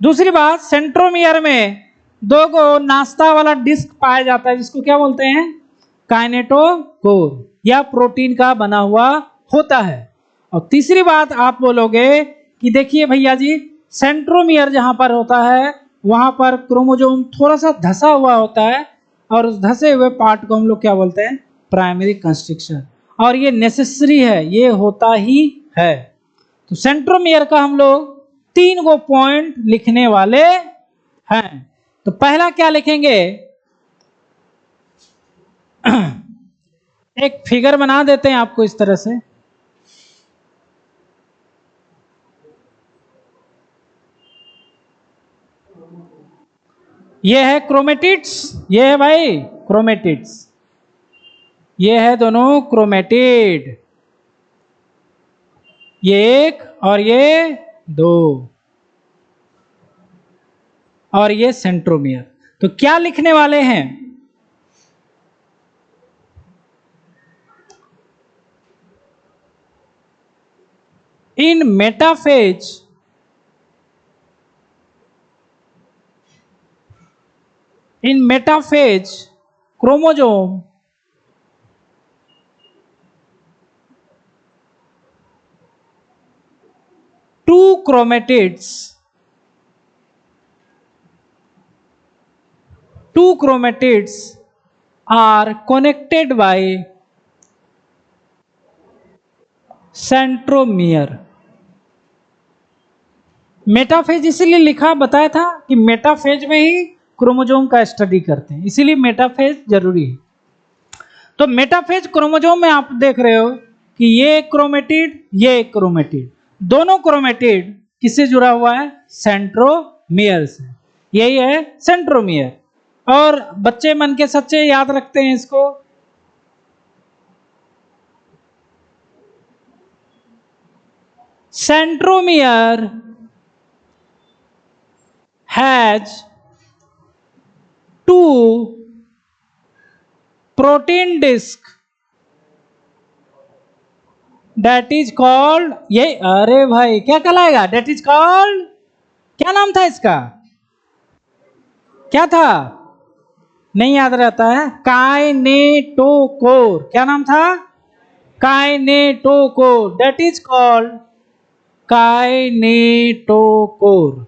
दूसरी बात, सेंट्रोमियर में 2 गो नाश्ता वाला डिस्क पाया जाता है, जिसको क्या बोलते हैं? काइनेटोकोर, या प्रोटीन का बना हुआ होता है। और तीसरी बात आप बोलोगे कि देखिए भैया जी, सेंट्रोमियर जहां पर होता है वहां पर क्रोमोजोम थोड़ा सा धसा हुआ होता है, और उस धसे हुए पार्ट को हम लोग क्या बोलते हैं? Primary constriction. और ये नेसेसरी है, ये होता ही है। तो सेंट्रोमियर का हम लोग 3 गो पॉइंट लिखने वाले हैं। तो पहला क्या लिखेंगे? एक फिगर बना देते हैं आपको इस तरह से। ये है क्रोमेटिड्स, ये है भाई क्रोमेटिड्स, ये है दोनों क्रोमेटिड, ये 1 और ये 2, और ये सेंट्रोमियर। तो क्या लिखने वाले हैं? In metaphase chromosome two chromatids are connected by centromere. Metaphase इसीलिए लिखा, बताया था कि मेटाफेज में ही क्रोमोजोम का स्टडी करते हैं, इसीलिए मेटाफेज जरूरी है। तो मेटाफेज क्रोमोजोम में आप देख रहे हो कि ये क्रोमेटिड, ये क्रोमेटिड, दोनों क्रोमेटिड किससे जुड़ा हुआ है? सेंट्रोमियर से। यही है सेंट्रोमियर। और बच्चे मन के सच्चे याद रखते हैं इसको। Centromere has 2 protein disc that is called, ये अरे भाई क्या कहलाएगा? that is called, क्या नाम था इसका? क्या था? नहीं याद रहता है। काइनेटोकोर। क्या नाम था? Kinetochore, that is called kinetochore.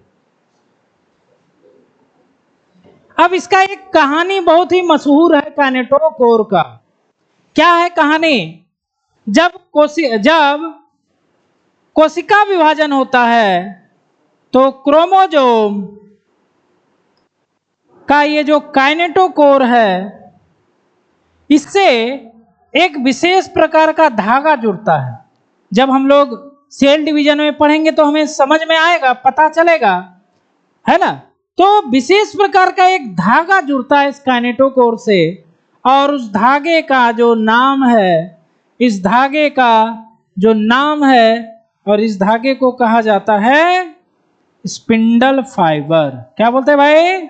अब इसका एक कहानी बहुत ही मशहूर है काइनेटोकोर का। क्या है कहानी? जब कोशिका विभाजन होता है तो क्रोमोजोम का ये जो काइनेटोकोर है, इससे एक विशेष प्रकार का धागा जुड़ता है। जब हम लोग सेल डिवीजन में पढ़ेंगे तो हमें समझ में आएगा, पता चलेगा, है ना? तो विशेष प्रकार का एक धागा जुड़ता है इस काइनेटोकोर से, और उस धागे का जो नाम है, इस धागे का जो नाम है, और इस धागे को कहा जाता है स्पिंडल फाइबर। क्या बोलते हैं भाई?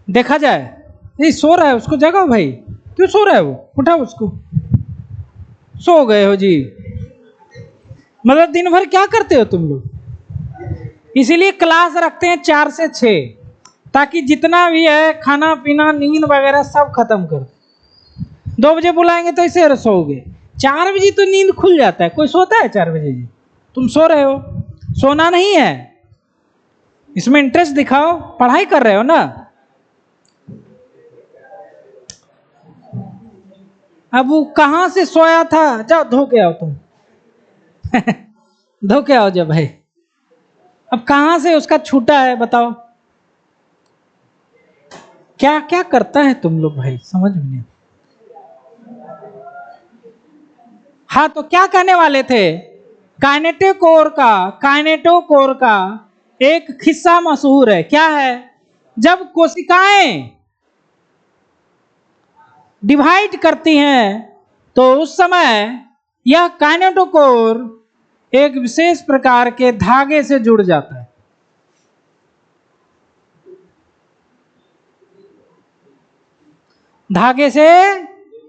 देखा जाए, ये सो रहा है, उसको जगाओ भाई। क्यों सो रहा है वो? उठाओ उसको। सो गए हो जी? मतलब दिन भर क्या करते हो तुम लोग? इसीलिए क्लास रखते हैं 4 से 6। ताकि जितना भी है खाना पीना नींद वगैरह सब खत्म कर दे। 2 बजे बुलाएंगे तो ऐसे सोओगे, 4 बजे तो नींद खुल जाता है। कोई सोता है 4 बजे? जी तुम सो रहे हो, सोना नहीं है, इसमें इंटरेस्ट दिखाओ, पढ़ाई कर रहे हो ना। अब वो कहाँ से सोया था, जाओ धो के आओ तुम धो के आओ जब भाई। अब कहाँ से उसका छूटा है बताओ, क्या क्या करता है तुम लोग भाई, समझ में नहीं। हाँ तो क्या कहने वाले थे, काइनेटोकोर का एक किस्सा मशहूर है। क्या है, जब कोशिकाएं डिवाइड करती हैं तो उस समय यह काइनेटोकोर एक विशेष प्रकार के धागे से जुड़ जाता है। धागे से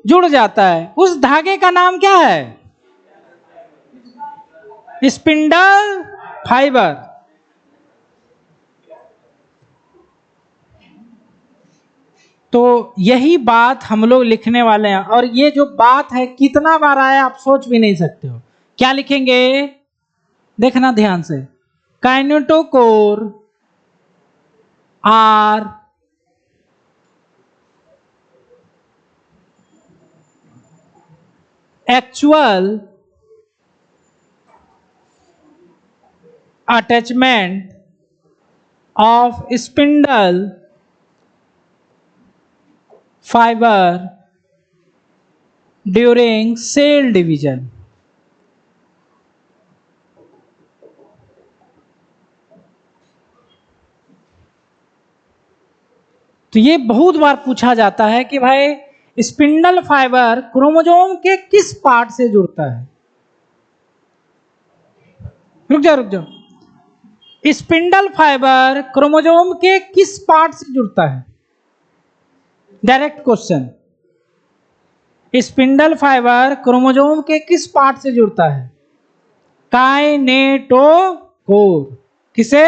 जुड़ जाता है, उस धागे का नाम क्या है, स्पिंडल फाइबर। तो यही बात हम लोग लिखने वाले हैं, और ये जो बात है कितना बार आया आप सोच भी नहीं सकते हो। क्या लिखेंगे, देखना ध्यान से, kinetochore are actual attachment of spindle fibre during cell division. तो ये बहुत बार पूछा जाता है कि भाई स्पिंडल फाइबर क्रोमोसोम के किस पार्ट से जुड़ता है। रुक जाओ, स्पिंडल फाइबर क्रोमोसोम के किस पार्ट से जुड़ता है, direct question. Spindle fibre chromosome के किस पार्ट से जुड़ता है, काइनेटोकोर। किसे,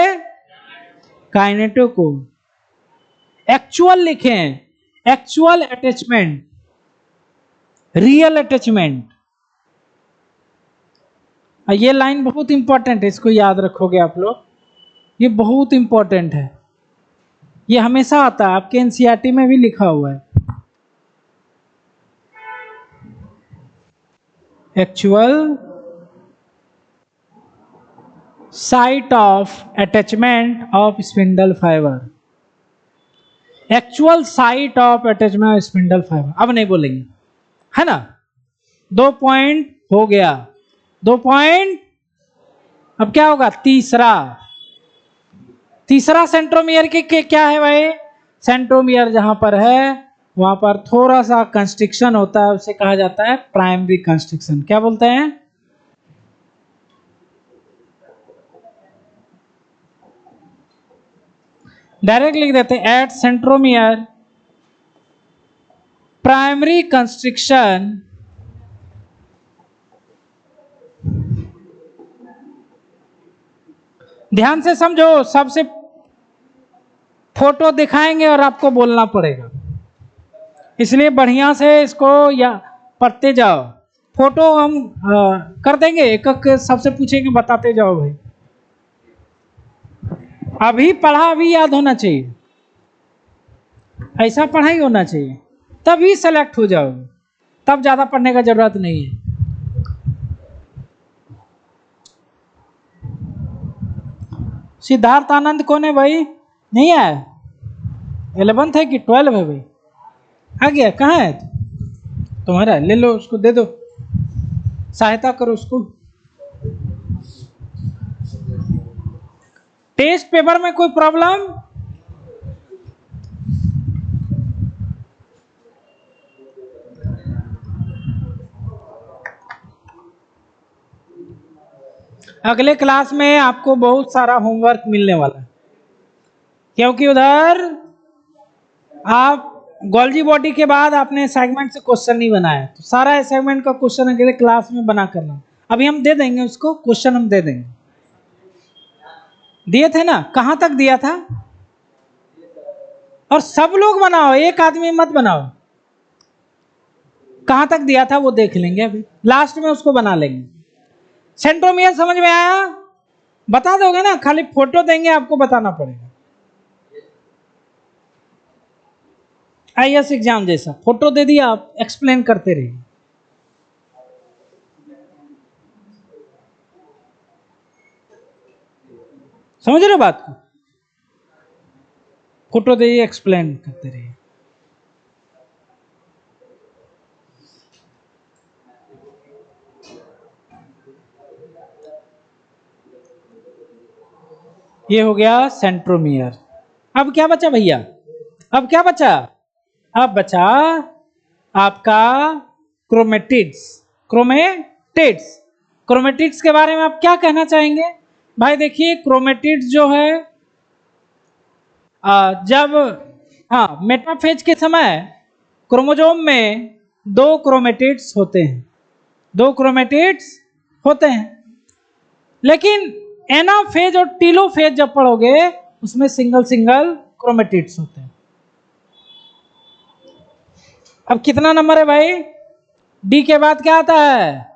काइनेटोकोर। एक्चुअल लिखें, एक्चुअल अटैचमेंट, रियल अटैचमेंट। ये लाइन बहुत इंपॉर्टेंट है, इसको याद रखोगे आप लोग, ये बहुत इंपॉर्टेंट है, ये हमेशा आता है आपके एनसीईआरटी में भी लिखा हुआ है। Actual site of attachment of spindle fibre, actual site of attachment of spindle fibre. अब नहीं बोलेंगे, है ना। 2 पॉइंट हो गया, 2 पॉइंट। अब क्या होगा, तीसरा सेंट्रोमियर के क्या है भाई, सेंट्रोमियर जहां पर है वहां पर थोड़ा सा कंस्ट्रिक्शन होता है, उसे कहा जाता है प्राइमरी कंस्ट्रिक्शन। क्या बोलते हैं, डायरेक्ट लिख देते हैं, एट सेंट्रोमियर प्राइमरी कंस्ट्रिक्शन ध्यान से समझो, सबसे फोटो दिखाएंगे और आपको बोलना पड़ेगा, इसलिए बढ़िया से इसको या पढ़ते जाओ। फोटो हम कर देंगे, एक एक सबसे पूछेंगे, बताते जाओ भाई। अभी पढ़ा अभी याद होना चाहिए, ऐसा पढ़ाई होना चाहिए, तभी सेलेक्ट हो जाओगे, तब ज्यादा पढ़ने का जरूरत नहीं है। सिद्धार्थ आनंद कौन है भाई, नहीं आया, 11th है कि 12 है भाई, आ गया, कहाँ है तुम्हारा, ले लो उसको, दे दो, सहायता करो उसको। टेस्ट पेपर में कोई प्रॉब्लम, अगले क्लास में आपको बहुत सारा होमवर्क मिलने वाला है, क्योंकि उधर आप गोल्जी बॉडी के बाद आपने असाइनमेंट से क्वेश्चन नहीं बनाया, तो सारा असाइनमेंट का क्वेश्चन अगले क्लास में बना करना। अभी हम दे देंगे उसको, क्वेश्चन हम दे देंगे, दिए थे ना, कहां तक दिया था, और सब लोग बनाओ, एक आदमी मत बनाओ। कहां तक दिया था वो देख लेंगे, अभी लास्ट में उसको बना लेंगे। सेंट्रोमियर समझ में आया? बता दोगे ना, खाली फोटो देंगे आपको बताना पड़ेगा। आईएएस एग्जाम जैसा फोटो दे दिया, आप एक्सप्लेन करते रहिए। समझ रहे बात को? फोटो दे एक्सप्लेन करते रहिए। ये हो गया सेंट्रोमियर। अब क्या बचा भैया? अब क्या बचा? अब बचा आपका क्रोमेटिड्स। क्रोमेटिड्स, क्रोमेटिड्स के बारे में आप क्या कहना चाहेंगे? भाई देखिए, क्रोमेटिड्स जो है जब मेटाफेज के समय क्रोमोसोम में दो क्रोमेटिड्स होते हैं, दो क्रोमेटिड्स होते हैं। लेकिन एनाफेज और टीलोफेज जब पढ़ोगे उसमें सिंगल सिंगल क्रोमेटिड्स होते हैं। अब कितना नंबर है भाई? डी के बाद क्या आता है?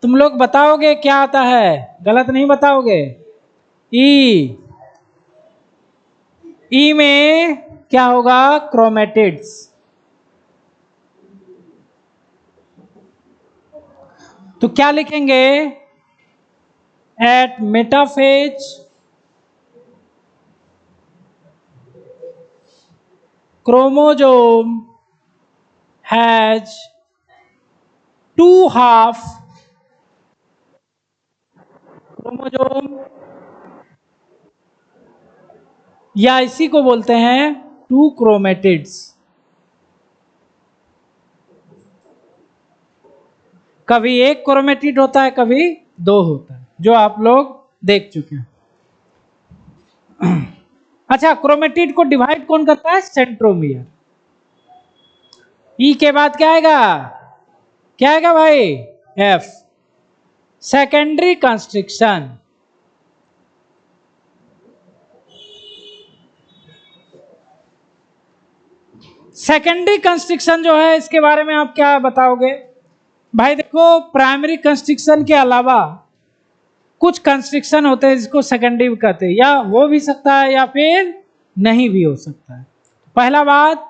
तुम लोग बताओगे क्या आता है, गलत नहीं बताओगे। ई, ई में क्या होगा? क्रोमेटिड्स। तो क्या लिखेंगे? At metaphase chromosome has two half chromosome, या इसी को बोलते हैं टू क्रोमेटिड्स। कभी एक क्रोमेटिड होता है, कभी दो होता है, जो आप लोग देख चुके हैं। अच्छा, क्रोमेटिड को डिवाइड कौन करता है? सेंट्रोमियर। ई के बाद क्या आएगा? क्या आएगा भाई? F, secondary constriction. Secondary constriction जो है, इसके बारे में आप क्या बताओगे? भाई देखो, प्राइमरी कंस्ट्रिक्शन के अलावा कुछ कंस्ट्रिक्शन होते हैं जिसको सेकेंडरी कहते हैं, या हो भी सकता है या फिर नहीं भी हो सकता है। पहला बात,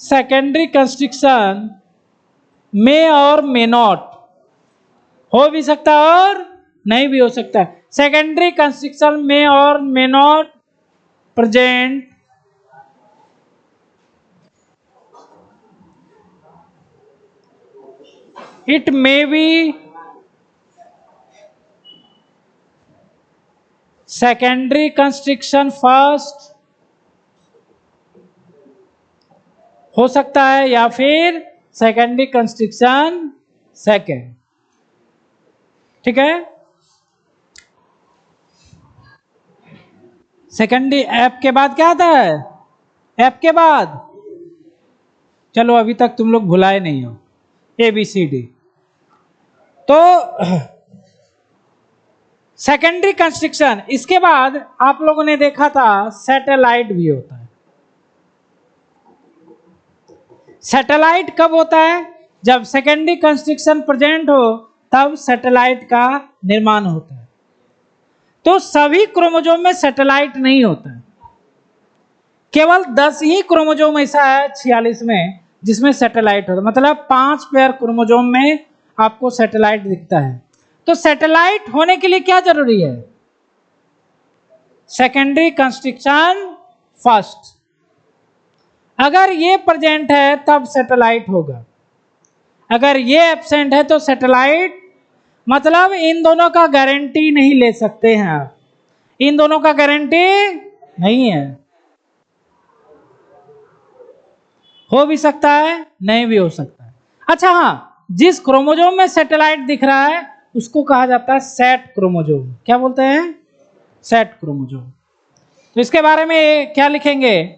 सेकेंडरी कंस्ट्रिक्शन मे और मे नॉट, हो भी सकता है और नहीं भी हो सकता है। सेकेंडरी कंस्ट्रिक्शन मे और may not present it may be secondary constriction first, हो सकता है, या फिर सेकेंडरी कंस्ट्रिक्शन सेकेंड। ठीक है, सेकेंडरी एफ के बाद क्या आता है? एफ के बाद, चलो अभी तक तुम लोग भुलाए नहीं हो, ए बी सी डी। तो सेकेंडरी कंस्ट्रिक्शन, इसके बाद आप लोगों ने देखा था सैटेलाइट भी होता है। सैटेलाइट कब होता है? जब सेकेंडरी कंस्ट्रिक्शन प्रेजेंट हो तब सैटेलाइट का निर्माण होता है। तो सभी क्रोमोसोम में सैटेलाइट नहीं होता है, केवल 10 ही क्रोमोसोम ऐसा है 46 में जिसमें सैटेलाइट होता है। मतलब 5 पेयर क्रोमोसोम में आपको सैटेलाइट दिखता है। तो सैटेलाइट होने के लिए क्या जरूरी है? Secondary constriction first. अगर ये प्रेजेंट है तब सैटेलाइट होगा, अगर ये एब्सेंट है तो सैटेलाइट, मतलब इन दोनों का गारंटी नहीं ले सकते हैं आप, इन दोनों का गारंटी नहीं है। हो भी सकता है, नहीं भी हो सकता है। अच्छा हाँ, जिस क्रोमोसोम में सैटेलाइट दिख रहा है उसको कहा जाता है सेट क्रोमोसोम। क्या बोलते हैं? Sat chromosome. तो इसके बारे में क्या लिखेंगे?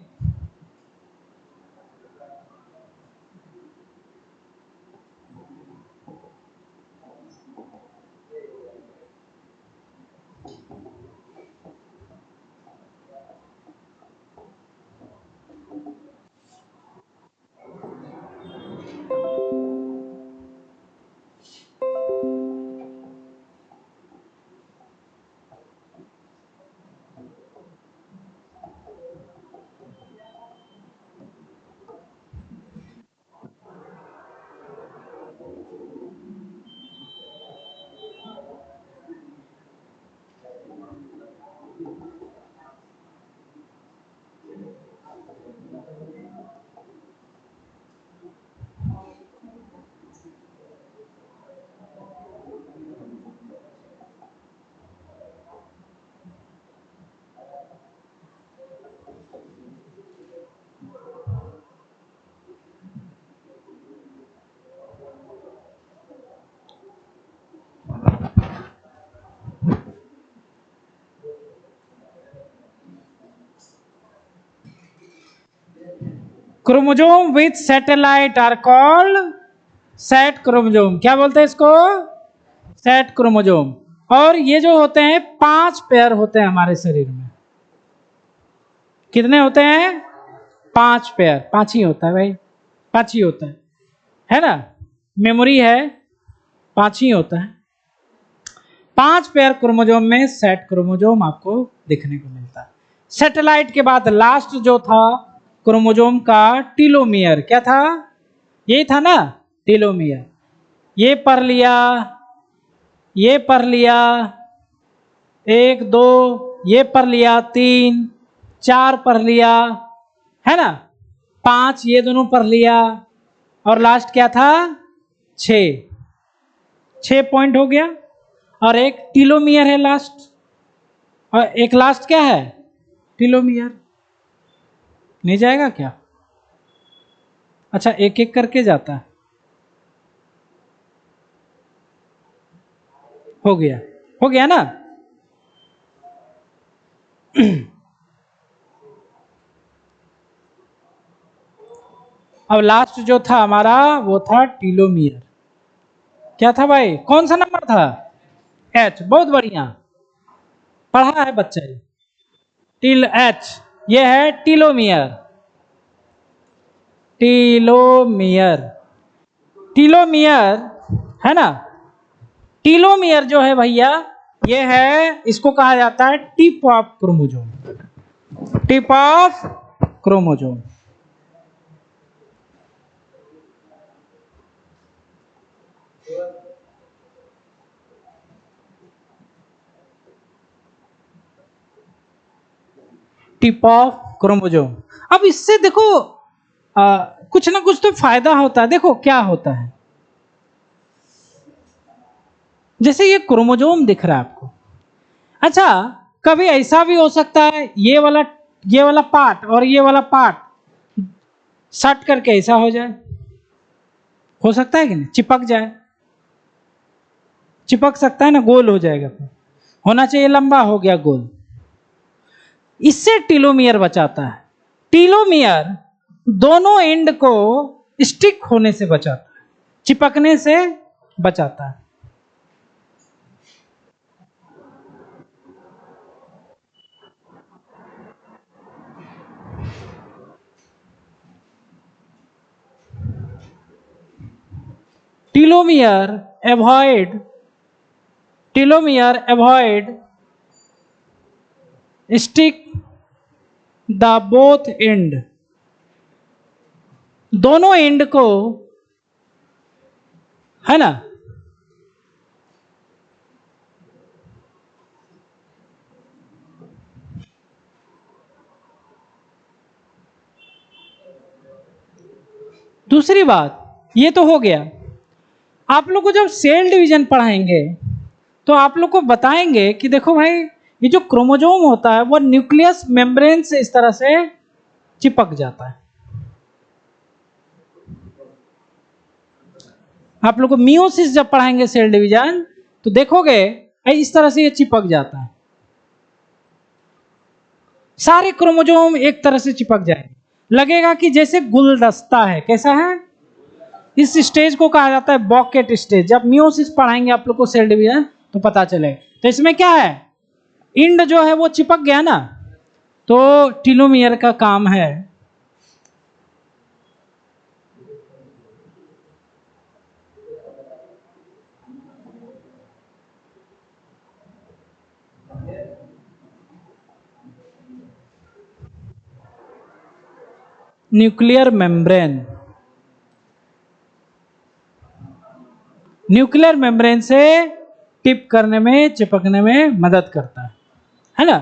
Chromosome with satellite are called sat chromosome. क्या बोलते हैं इसको? Sat chromosome. और ये जो होते हैं 5 पेयर होते हैं हमारे शरीर में। कितने होते हैं? 5 पेयर। 5 ही होता है भाई, 5 ही होता है ना? मेमोरी है, 5 ही होता है। 5 पेयर क्रोमोजोम में सेट क्रोमोजोम आपको देखने को मिलता है। सैटेलाइट के बाद लास्ट जो था क्रोमोजोम का टीलोमियर, क्या था? यही था ना, टीलोमियर। ये पढ़ लिया, ये पढ़ लिया, 1 2, ये पढ़ लिया, 3 4 पढ़ लिया, है ना? 5 ये दोनों पढ़ लिया, और लास्ट क्या था? 6 पॉइंट हो गया। और एक टीलोमियर है लास्ट, और एक लास्ट क्या है? टीलोमियर। नहीं जाएगा क्या? अच्छा, एक एक करके जाता है। हो गया, हो गया ना? अब लास्ट जो था हमारा वो था टीलोमियर। क्या था भाई? कौन सा नंबर था? H। बहुत बढ़िया पढ़ा है बच्चा। टील H, ये है टीलोमियर। टीलोमियर, टीलोमियर है ना? टीलोमियर जो है भैया, ये है, इसको कहा जाता है tip of chromosome. Tip of chromosome. Tip of chromosome. अब इससे देखो कुछ ना कुछ तो फायदा होता है। देखो क्या होता है, जैसे ये क्रोमोजोम दिख रहा है आपको। अच्छा, कभी ऐसा भी हो सकता है ये वाला पार्ट और ये वाला पार्ट सट करके ऐसा हो जाए। हो सकता है कि नहीं? चिपक जाए, चिपक सकता है ना, गोल हो जाएगा। फिर होना चाहिए लंबा, हो गया गोल। इससे टीलोमियर बचाता है। टीलोमियर दोनों एंड को स्टिक होने से बचाता है, चिपकने से बचाता है। Telomere avoid stick the both and. दोनों एंड को, है ना, दूसरी बात ये तो हो गया। आप लोग को जब सेल डिवीजन पढ़ाएंगे तो आप लोग को बताएंगे कि देखो भाई, ये जो क्रोमोजोम होता है वो न्यूक्लियस मेम्ब्रेन से इस तरह से चिपक जाता है। आप लोग को मियोसिस जब पढ़ाएंगे सेल डिवीजन तो देखोगे इस तरह से ये चिपक जाता है। सारे क्रोमोजोम एक तरह से चिपक जाएंगे, लगेगा कि जैसे गुलदस्ता है। कैसा है? इस स्टेज को कहा जाता है बॉकेट स्टेज। जब मियोसिस पढ़ाएंगे आप लोग को सेल डिवीजन तो पता चलेगा। तो इसमें क्या है, इंड जो है वो चिपक गया ना, तो टीलोमियर का काम है न्यूक्लियर मेम्ब्रेन। न्यूक्लियर मेम्ब्रेन से टिप करने में, चिपकने में मदद करता है ना?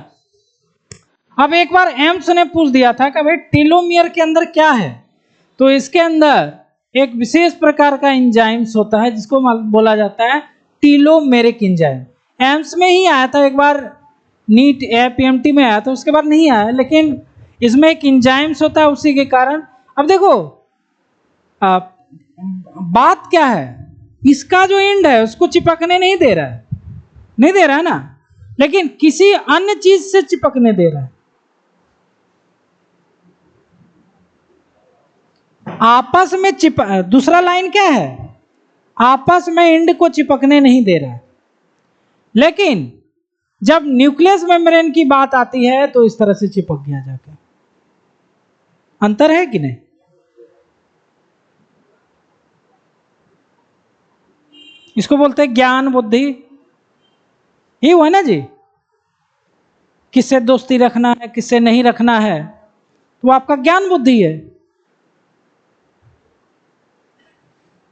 अब एक बार एम्स ने पूछ दिया था कि भाई टीलोमियर के अंदर क्या है, तो इसके अंदर एक विशेष प्रकार का एंजाइम्स होता है जिसको बोला जाता है टीलोमेरिक एंजाइम। एम्स में ही आया था एक बार, नीट एपीएमटी में आया था, उसके बाद नहीं आया। लेकिन इसमें एक एंजाइम्स होता है, उसी के कारण। अब देखो बात क्या है, इसका जो एंड है उसको चिपकने नहीं दे रहा है, नहीं दे रहा है ना, लेकिन किसी अन्य चीज से चिपकने दे रहा है। आपस में दूसरा लाइन क्या है, आपस में एंड को चिपकने नहीं दे रहा है। लेकिन जब न्यूक्लियस मेम्ब्रेन की बात आती है तो इस तरह से चिपक गया जाके। अंतर है कि नहीं? इसको बोलते हैं ज्ञान बुद्धि। ये हुआ ना जी, किससे दोस्ती रखना है किससे नहीं रखना है, तो आपका ज्ञान बुद्धि है।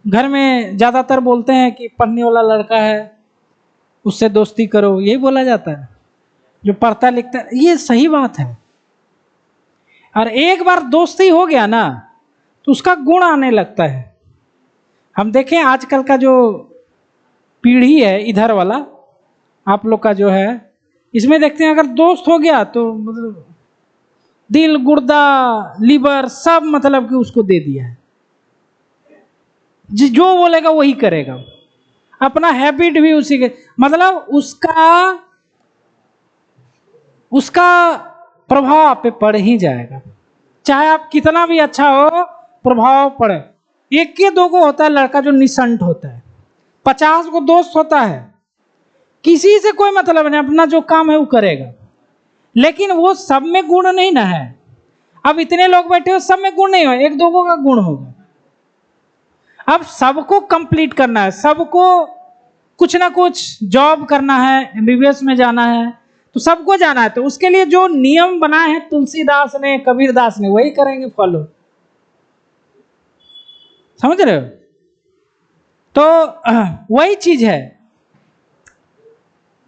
घर में ज्यादातर बोलते हैं कि पढ़ने वाला लड़का है उससे दोस्ती करो, यही बोला जाता है। जो पढ़ता लिखता है, ये सही बात है। और एक बार दोस्ती हो गया ना तो उसका गुण आने लगता है। हम देखें आजकल का जो पीढ़ी है इधर वाला, आप लोग का जो है, इसमें देखते हैं अगर दोस्त हो गया तो मतलब दिल गुर्दा लीवर सब मतलब कि उसको दे दिया है, जो बोलेगा वही करेगा, अपना हैबिट भी उसी के, मतलब उसका प्रभाव आप पे पड़ ही जाएगा। चाहे आप कितना भी अच्छा हो, प्रभाव पड़े। एक के दो को होता है लड़का जो निसंट होता है, 50 को दोस्त होता है, किसी से कोई मतलब नहीं, अपना जो काम है वो करेगा। लेकिन वो सब में गुण नहीं ना है। अब इतने लोग बैठे हो, सब में गुण नहीं हो, एक दो का गुण होगा। अब सबको कंप्लीट करना है, सबको कुछ ना कुछ जॉब करना है, एमबीबीएस में जाना है, तो सबको जाना है। तो उसके लिए जो नियम बनाए हैं तुलसीदास ने कबीरदास ने, वही करेंगे फॉलो। समझ रहे हो? तो वही चीज है।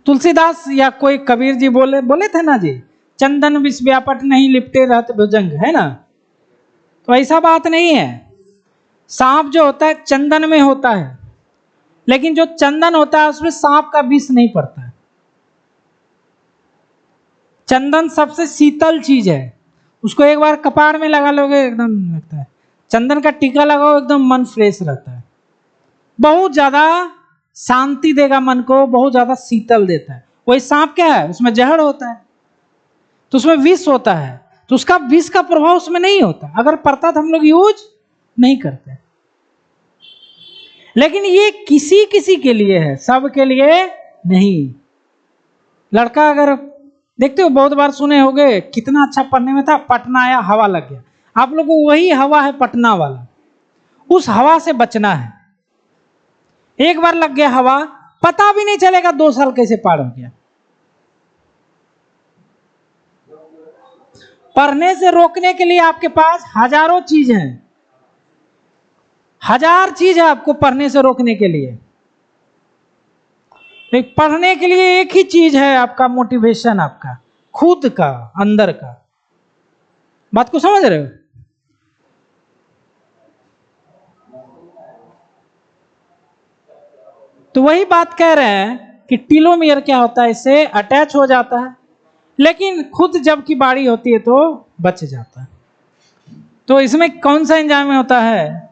तुलसीदास या कोई कबीर जी बोले थे ना जी, चंदन विष व्यापट नहीं लिपटे रहते भुजंग, है ना? तो ऐसा बात नहीं है। सांप जो होता है चंदन में होता है, लेकिन जो चंदन होता है उसमें सांप का विष नहीं पड़ता है। चंदन सबसे शीतल चीज है, उसको एक बार कपार में लगा लोगे एकदम लगता है। चंदन का टीका लगाओ एकदम मन फ्रेश रहता है, बहुत ज्यादा शांति देगा मन को, बहुत ज्यादा शीतल देता है। वही सांप क्या है, उसमें जहर होता है, तो उसमें विष होता है, तो उसका विष का प्रभाव उसमें नहीं होता। अगर पड़ता तो हम लोग यूज नहीं करते। लेकिन ये किसी किसी के लिए है, सब के लिए नहीं। लड़का अगर देखते हो, बहुत बार सुने होंगे, कितना अच्छा पढ़ने में था, पटना आया हवा लग गया। आप लोगों को वही हवा है पटना वाला, उस हवा से बचना है। एक बार लग गया हवा, पता भी नहीं चलेगा 2 साल कैसे पार हो गया। पढ़ने से रोकने के लिए आपके पास हजारों चीज हैं, 1000 चीज है आपको पढ़ने से रोकने के लिए। एक पढ़ने के लिए एक ही चीज है, आपका मोटिवेशन, आपका खुद का अंदर का। बात को समझ रहे हो? तो वही बात कह रहे हैं कि टीलोमियर क्या होता है, इससे अटैच हो जाता है, लेकिन खुद जब की बारी होती है तो बच जाता है। तो इसमें कौन सा एंजाइम होता है?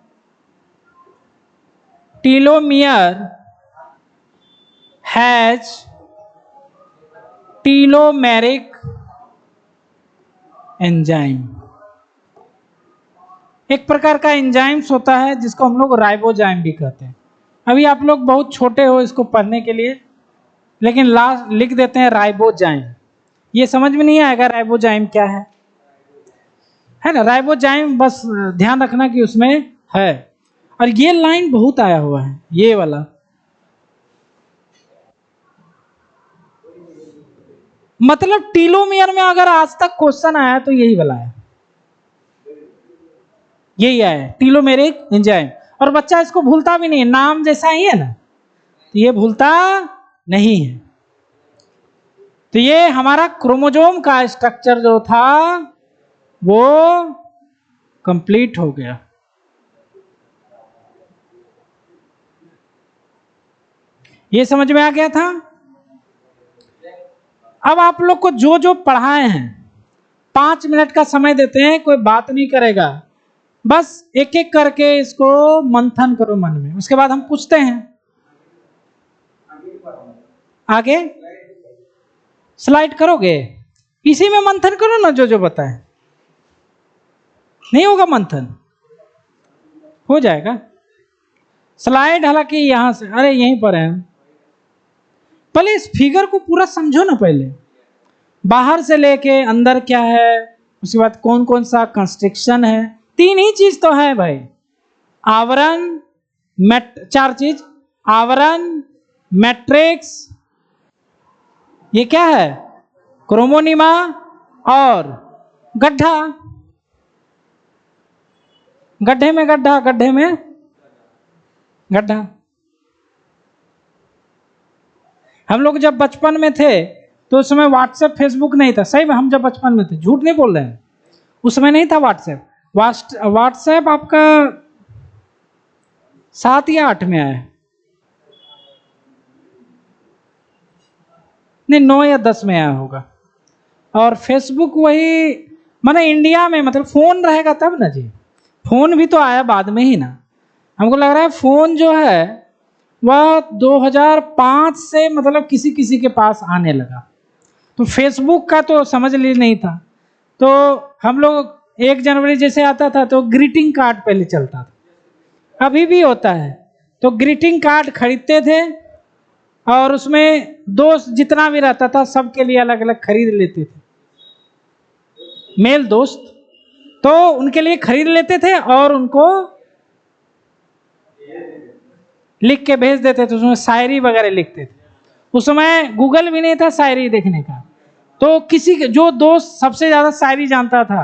Telomere has telomeric enzyme. एक प्रकार का एंजाइम्स होता है जिसको हम लोग राइबोजाइम भी कहते हैं। अभी आप लोग बहुत छोटे हो इसको पढ़ने के लिए, लेकिन लास्ट लिख देते हैं राइबोजाइम। ये समझ में नहीं आएगा राइबोजाइम क्या है ना? राइबोजाइम बस ध्यान रखना कि उसमें है। और ये लाइन बहुत आया हुआ है, ये वाला, मतलब टीलोमियर में अगर आज तक क्वेश्चन आया तो यही वाला है, यही आया है, टीलोमेरिक एंजाइम। और बच्चा इसको भूलता भी नहीं है, नाम जैसा ही है ना, तो ये भूलता नहीं है। तो ये हमारा क्रोमोसोम का स्ट्रक्चर जो था वो कंप्लीट हो गया। ये समझ में आ गया था? अब आप लोग को जो जो पढ़ाए हैं 5 मिनट का समय देते हैं, कोई बात नहीं करेगा, बस एक एक करके इसको मंथन करो मन में। उसके बाद हम पूछते हैं। आगे स्लाइड करोगे, इसी में मंथन करो ना, जो जो बताए। नहीं होगा मंथन? हो जाएगा। स्लाइड हालांकि यहां से, अरे यहीं पर है। पहले इस फिगर को पूरा समझो ना, पहले बाहर से लेके अंदर क्या है, उसके बाद कौन कौन सा कंस्ट्रक्शन है। तीन ही चीज तो है भाई, आवरण, चार चीज, आवरण, मैट्रिक्स, ये क्या है, क्रोमोनिमा, और गड्ढा। गड्ढे में गड्ढा, गड्ढे में गड्ढा। हम लोग जब बचपन में थे तो उस समय व्हाट्सएप फेसबुक नहीं था। सही में हम जब बचपन में थे, झूठ नहीं बोल रहे हैं, उस समय नहीं था व्हाट्सएप। व्हाट्सएप आपका 7 या 8 में आया, नहीं 9 या 10 में आया होगा। और फेसबुक वही, माने इंडिया में, मतलब फोन रहेगा तब ना जी। फोन भी तो आया बाद में ही ना। हमको लग रहा है फोन जो है वह 2005 से मतलब किसी किसी के पास आने लगा। तो फेसबुक का तो समझ ली नहीं था। तो हम लोग 1 जनवरी जैसे आता था तो ग्रीटिंग कार्ड पहले चलता था, अभी भी होता है। तो ग्रीटिंग कार्ड खरीदते थे और उसमें दोस्त जितना भी रहता था सबके लिए अलग अलग खरीद लेते थे, मेल दोस्त, तो उनके लिए खरीद लेते थे और उनको लिख के भेज देते थे। उसमें शायरी वगैरह लिखते थे। उस समय गूगल भी नहीं था शायरी देखने का। तो किसी जो दोस्त सबसे ज्यादा शायरी जानता था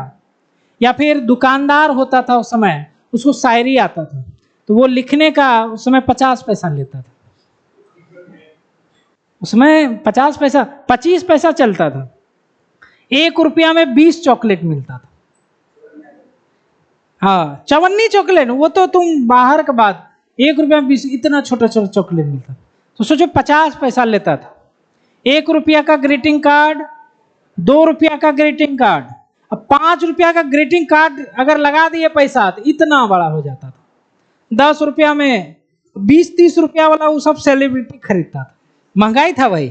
या फिर दुकानदार होता था उस समय, उसको शायरी आता था, तो वो लिखने का उस समय 50 पैसा लेता था। उसमें 50 पैसा, 25 पैसा चलता था। 1 रुपया में 20 चॉकलेट मिलता था। हाँ, चवन्नी चॉकलेट, वो तो तुम बाहर के बाद 1 रुपया में 20, इतना छोटा छोटा चॉकलेट मिलता था। तो सोचो 50 पैसा लेता था। 1 रुपया का ग्रीटिंग कार्ड, 2 रुपया का ग्रीटिंग कार्ड, अब 5 रुपया का ग्रीटिंग कार्ड अगर लगा दिए पैसा तो इतना बड़ा हो जाता था। 10 रुपया में 20-30 रुपया वाला वो सब सेलिब्रिटी खरीदता था। महंगाई था भाई,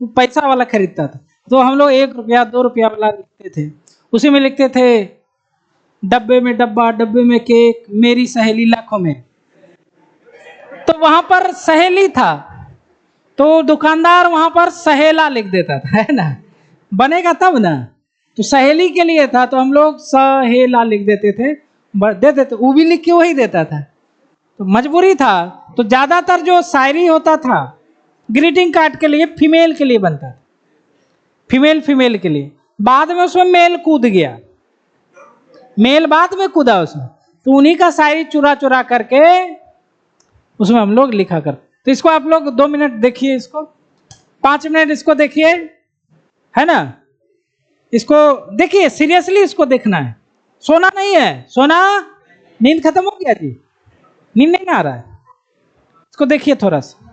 वो पैसा वाला खरीदता था। तो हम लोग 1 रुपया 2 रुपया वाला लिखते थे, उसी में लिखते थे डब्बे में डब्बा, डब्बे में केक, मेरी सहेली लाखों में। तो वहां पर सहेली था तो दुकानदार वहां पर सहेला लिख देता था, है ना, बनेगा तब ना। तो सहेली के लिए था तो हम लोग सहेला लिख देते थे, देते थे, वो भी लिख के वही देता था। तो मजबूरी था। तो ज्यादातर जो शायरी होता था ग्रीटिंग कार्ड के लिए फीमेल के लिए बनता था, फीमेल के लिए। बाद में उसमें मेल कूद गया, मेल बाद में कूदा उसमें, तो उन्हीं का शायरी चुरा चुरा करके उसमें हम लोग लिखा कर। तो इसको आप लोग 2 मिनट देखिए, इसको 5 मिनट इसको देखिए, है ना, इसको देखिए, सीरियसली इसको देखना है, सोना नहीं है। सोना, नींद खत्म हो गया जी, नींद नहीं आ रहा है, इसको देखिए थोड़ा सा।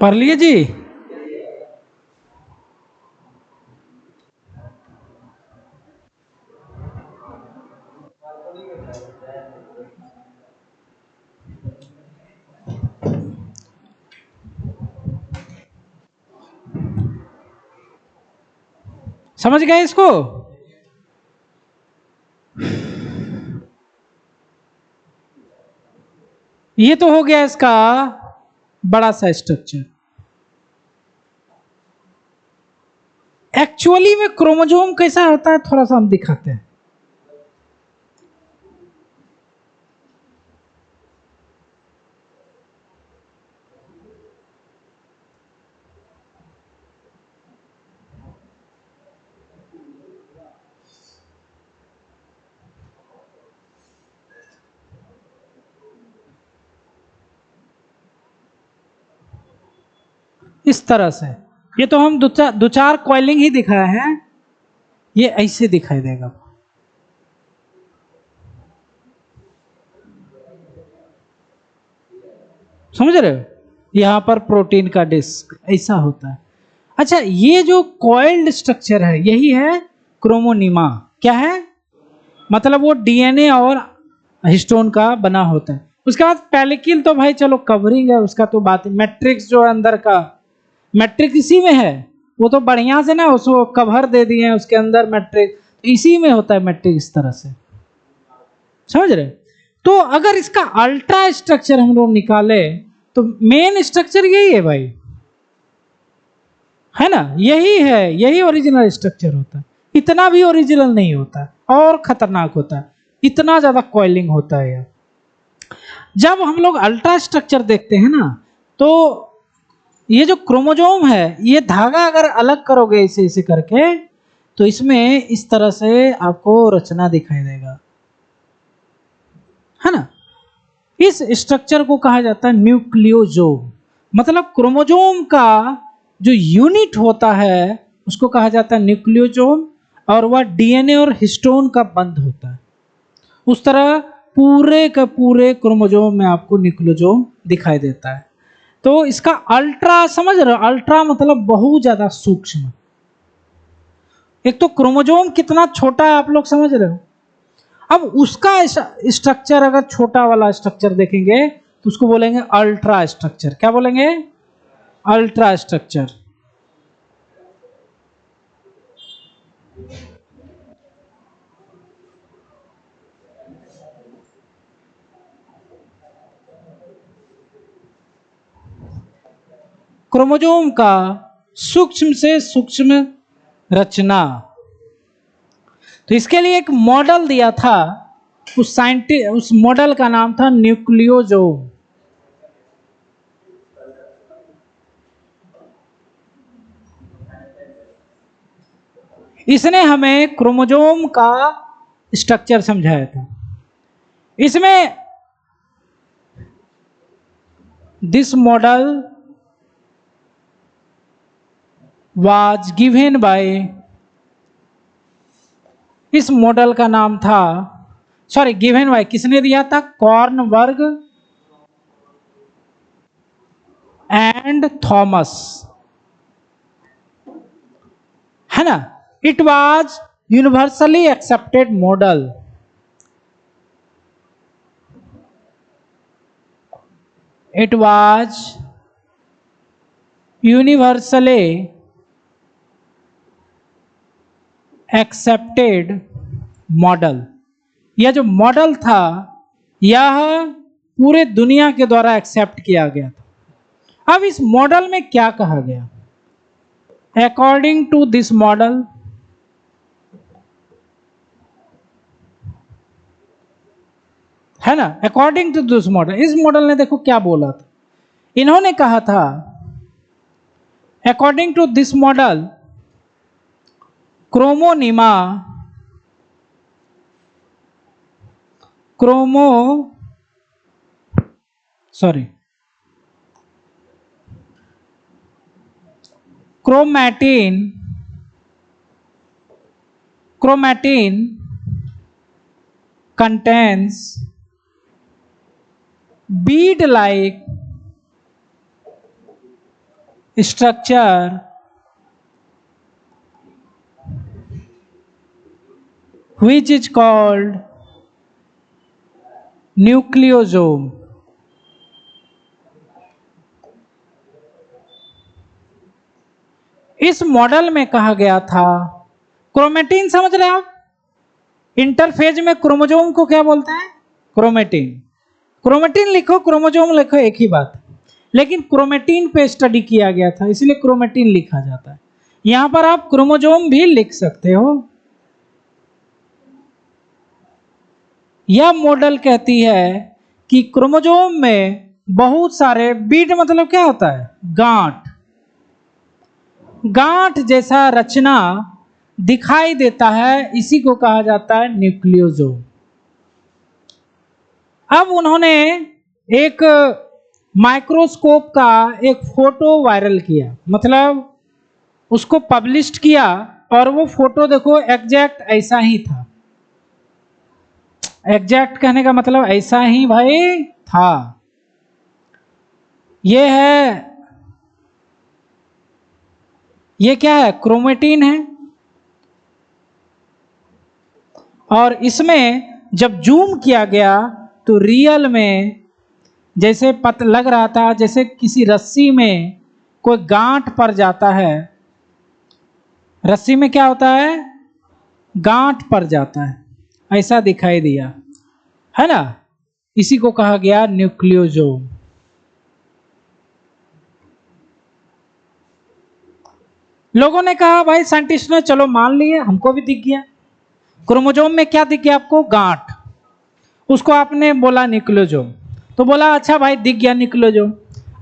पढ़ लिए जी? समझ गए इसको? ये तो हो गया इसका बड़ा सा स्ट्रक्चर। एक्चुअली में क्रोमोसोम कैसा होता है थोड़ा सा हम दिखाते हैं। इस तरह से ये तो हम दो चार कॉइलिंग ही दिखाए हैं, ये ऐसे दिखाई देगा। समझ रहे हो? यहां पर प्रोटीन का डिस्क ऐसा होता है। अच्छा, ये जो कॉइल्ड स्ट्रक्चर है यही है क्रोमोनिमा। क्या है? मतलब वो डीएनए और हिस्टोन का बना होता है। उसके बाद पेलिकिल तो भाई चलो कवरिंग है, उसका तो बात। मैट्रिक्स जो है अंदर का, मैट्रिक्स इसी में है। वो तो बढ़िया से ना उसको कवर दे दिए हैं उसके अंदर मैट्रिक्स, तो इसी में होता है मैट्रिक्स इस तरह से। समझ रहे? तो अगर इसका अल्ट्रा स्ट्रक्चर हम लोग निकाले तो मेन स्ट्रक्चर यही है भाई, है ना? यही है, यही ओरिजिनल स्ट्रक्चर होता है। इतना भी ओरिजिनल नहीं होता और खतरनाक होता है, इतना ज्यादा कॉइलिंग होता है यार। जब हम लोग अल्ट्रा स्ट्रक्चर देखते हैं ना, तो ये जो क्रोमोसोम है, ये धागा अगर अलग करोगे इसे इसे करके, तो इसमें इस तरह से आपको रचना दिखाई देगा, है ना? इस स्ट्रक्चर को कहा जाता है न्यूक्लियोसोम। मतलब क्रोमोसोम का जो यूनिट होता है उसको कहा जाता है न्यूक्लियोसोम, और वह डीएनए और हिस्टोन का बंध होता है। उस तरह पूरे का पूरे क्रोमोसोम में आपको न्यूक्लियोसोम दिखाई देता है। तो इसका अल्ट्रा, समझ रहे हो? अल्ट्रा मतलब बहुत ज्यादा सूक्ष्म। एक तो क्रोमोसोम कितना छोटा है आप लोग समझ रहे हो। अब उसका स्ट्रक्चर, अगर छोटा वाला स्ट्रक्चर देखेंगे तो उसको बोलेंगे अल्ट्रा स्ट्रक्चर। क्या बोलेंगे? Ultra structure. क्रोमोसोम का सूक्ष्म से सूक्ष्म रचना। तो इसके लिए एक मॉडल दिया था, उस मॉडल का नाम था न्यूक्लियोसोम। इसने हमें क्रोमोसोम का स्ट्रक्चर समझाया था। इसमें this model was given by, इस मॉडल का नाम था, सॉरी गिवन बाय किसने दिया था? कॉर्नबर्ग एंड थॉमस, है ना? It was universally accepted model. It was universally accepted model. यह जो मॉडल था यह पूरे दुनिया के द्वारा एक्सेप्ट किया गया था। अब इस मॉडल में क्या कहा गया? अकॉर्डिंग टू दिस मॉडल, है ना? अकॉर्डिंग टू दिस मॉडल, इस मॉडल ने देखो क्या बोला था। इन्होंने कहा था according to this model chromonema, chromo sorry chromatin contains bead like structure which is called nucleosome. इस मॉडल में कहा गया था, क्रोमेटिन समझ रहे हैं आप, इंटरफेज में क्रोमोसोम को क्या बोलते हैं? क्रोमेटिन। क्रोमेटिन लिखो, क्रोमोसोम लिखो, एक ही बात, लेकिन क्रोमेटिन पे स्टडी किया गया था इसलिए क्रोमेटिन लिखा जाता है। यहां पर आप क्रोमोसोम भी लिख सकते हो। यह मॉडल कहती है कि क्रोमोसोम में बहुत सारे बीड, मतलब क्या होता है? गांठ, गांठ जैसा रचना दिखाई देता है, इसी को कहा जाता है न्यूक्लियोसोम। अब उन्होंने एक माइक्रोस्कोप का एक फोटो वायरल किया, मतलब उसको पब्लिश किया, और वो फोटो देखो एग्जैक्ट ऐसा ही था। एग्जैक्ट कहने का मतलब ऐसा ही भाई था। ये है, ये क्या है? क्रोमेटिन है। और इसमें जब जूम किया गया तो रियल में जैसे पता लग रहा था जैसे किसी रस्सी में कोई गांठ पड़ जाता है। रस्सी में क्या होता है? गांठ पड़ जाता है, ऐसा दिखाई दिया, है ना? इसी को कहा गया न्यूक्लियोसोम। लोगों ने कहा, भाई साइंटिस्ट ने चलो मान लिए, हमको भी दिख गया। क्रोमोसोम में क्या दिख गया आपको? गांठ। उसको आपने बोला न्यूक्लियोसोम, तो बोला अच्छा भाई दिख गया न्यूक्लियोसोम।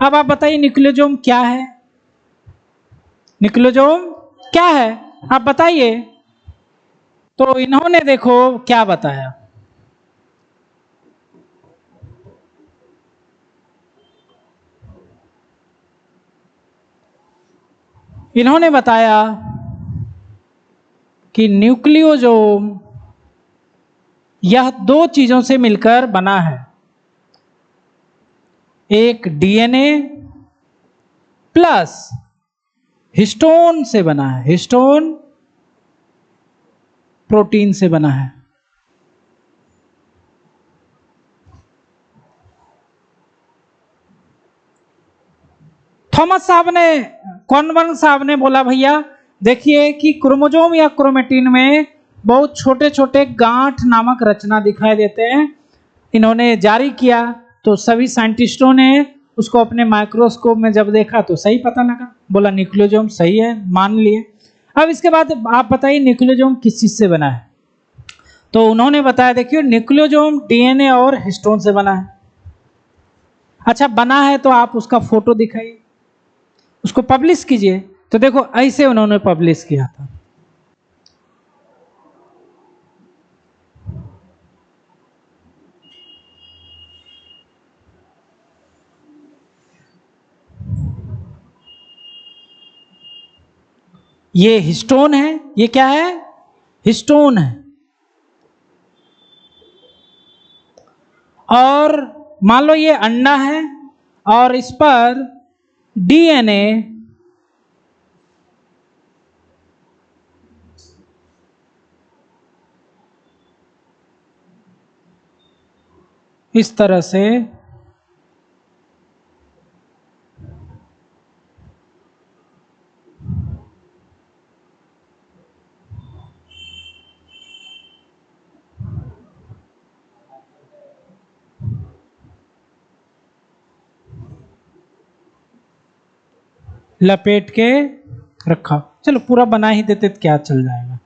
अब आप बताइए न्यूक्लियोसोम क्या है? न्यूक्लियोसोम क्या है आप बताइए। तो इन्होंने देखो क्या बताया, इन्होंने बताया कि न्यूक्लियोसोम यह दो चीजों से मिलकर बना है। एक डीएनए प्लस हिस्टोन से बना है, हिस्टोन प्रोटीन से बना है। थॉमस साहब ने, कॉनबर्न साहब ने बोला भैया देखिए कि क्रोमोसोम या क्रोमेटिन में बहुत छोटे छोटे गांठ नामक रचना दिखाई देते हैं। इन्होंने जारी किया तो सभी साइंटिस्टों ने उसको अपने माइक्रोस्कोप में जब देखा तो सही पता लगा, बोला न्यूक्लियोसोम सही है, मान लिए। अब इसके बाद आप बताइए न्यूक्लियोसोम किस चीज से बना है? तो उन्होंने बताया देखिए न्यूक्लियोसोम डीएनए और हिस्टोन से बना है। अच्छा बना है तो आप उसका फोटो दिखाइए, उसको पब्लिश कीजिए। तो देखो ऐसे उन्होंने पब्लिश किया था। ये हिस्टोन है, ये क्या है? हिस्टोन है। और मान लो ये अंडा है और इस पर डीएनए इस तरह से लपेट के रखा। चलो पूरा बना ही देते तो क्या चल जाएगा।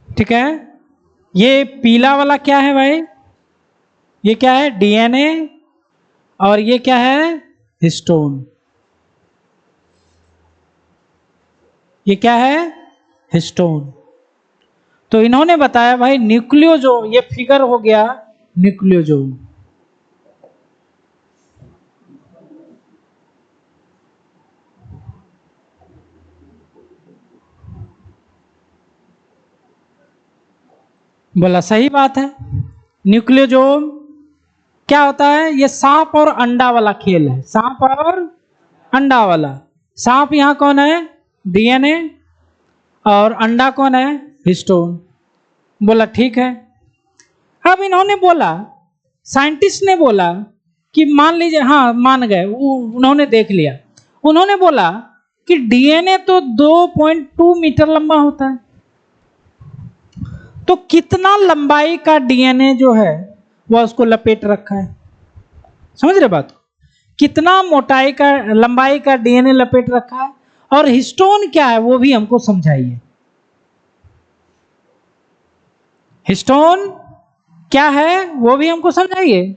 ठीक है, ये पीला वाला क्या है भाई? ये क्या है? डीएनए। और ये क्या है? हिस्टोन। ये क्या है? हिस्टोन। तो इन्होंने बताया भाई न्यूक्लियोसोम, ये फिगर हो गया न्यूक्लियोसोम। बोला सही बात है। न्यूक्लियोजोम क्या होता है? ये सांप और अंडा वाला खेल है, सांप और अंडा वाला। सांप यहाँ कौन है? डीएनए। और अंडा कौन है? हिस्टोन। बोला ठीक है। अब इन्होंने बोला, साइंटिस्ट ने बोला कि मान लीजिए, हाँ मान गए, उन्होंने देख लिया। उन्होंने बोला कि डीएनए तो 2.2 मीटर लंबा होता है, तो कितना लंबाई का डीएनए जो है वह उसको लपेट रखा है। समझ रहे बात को? कितना मोटाई का, लंबाई का डीएनए लपेट रखा है। और हिस्टोन क्या है वो भी हमको समझाइए। हिस्टोन क्या है वो भी हमको समझाइए।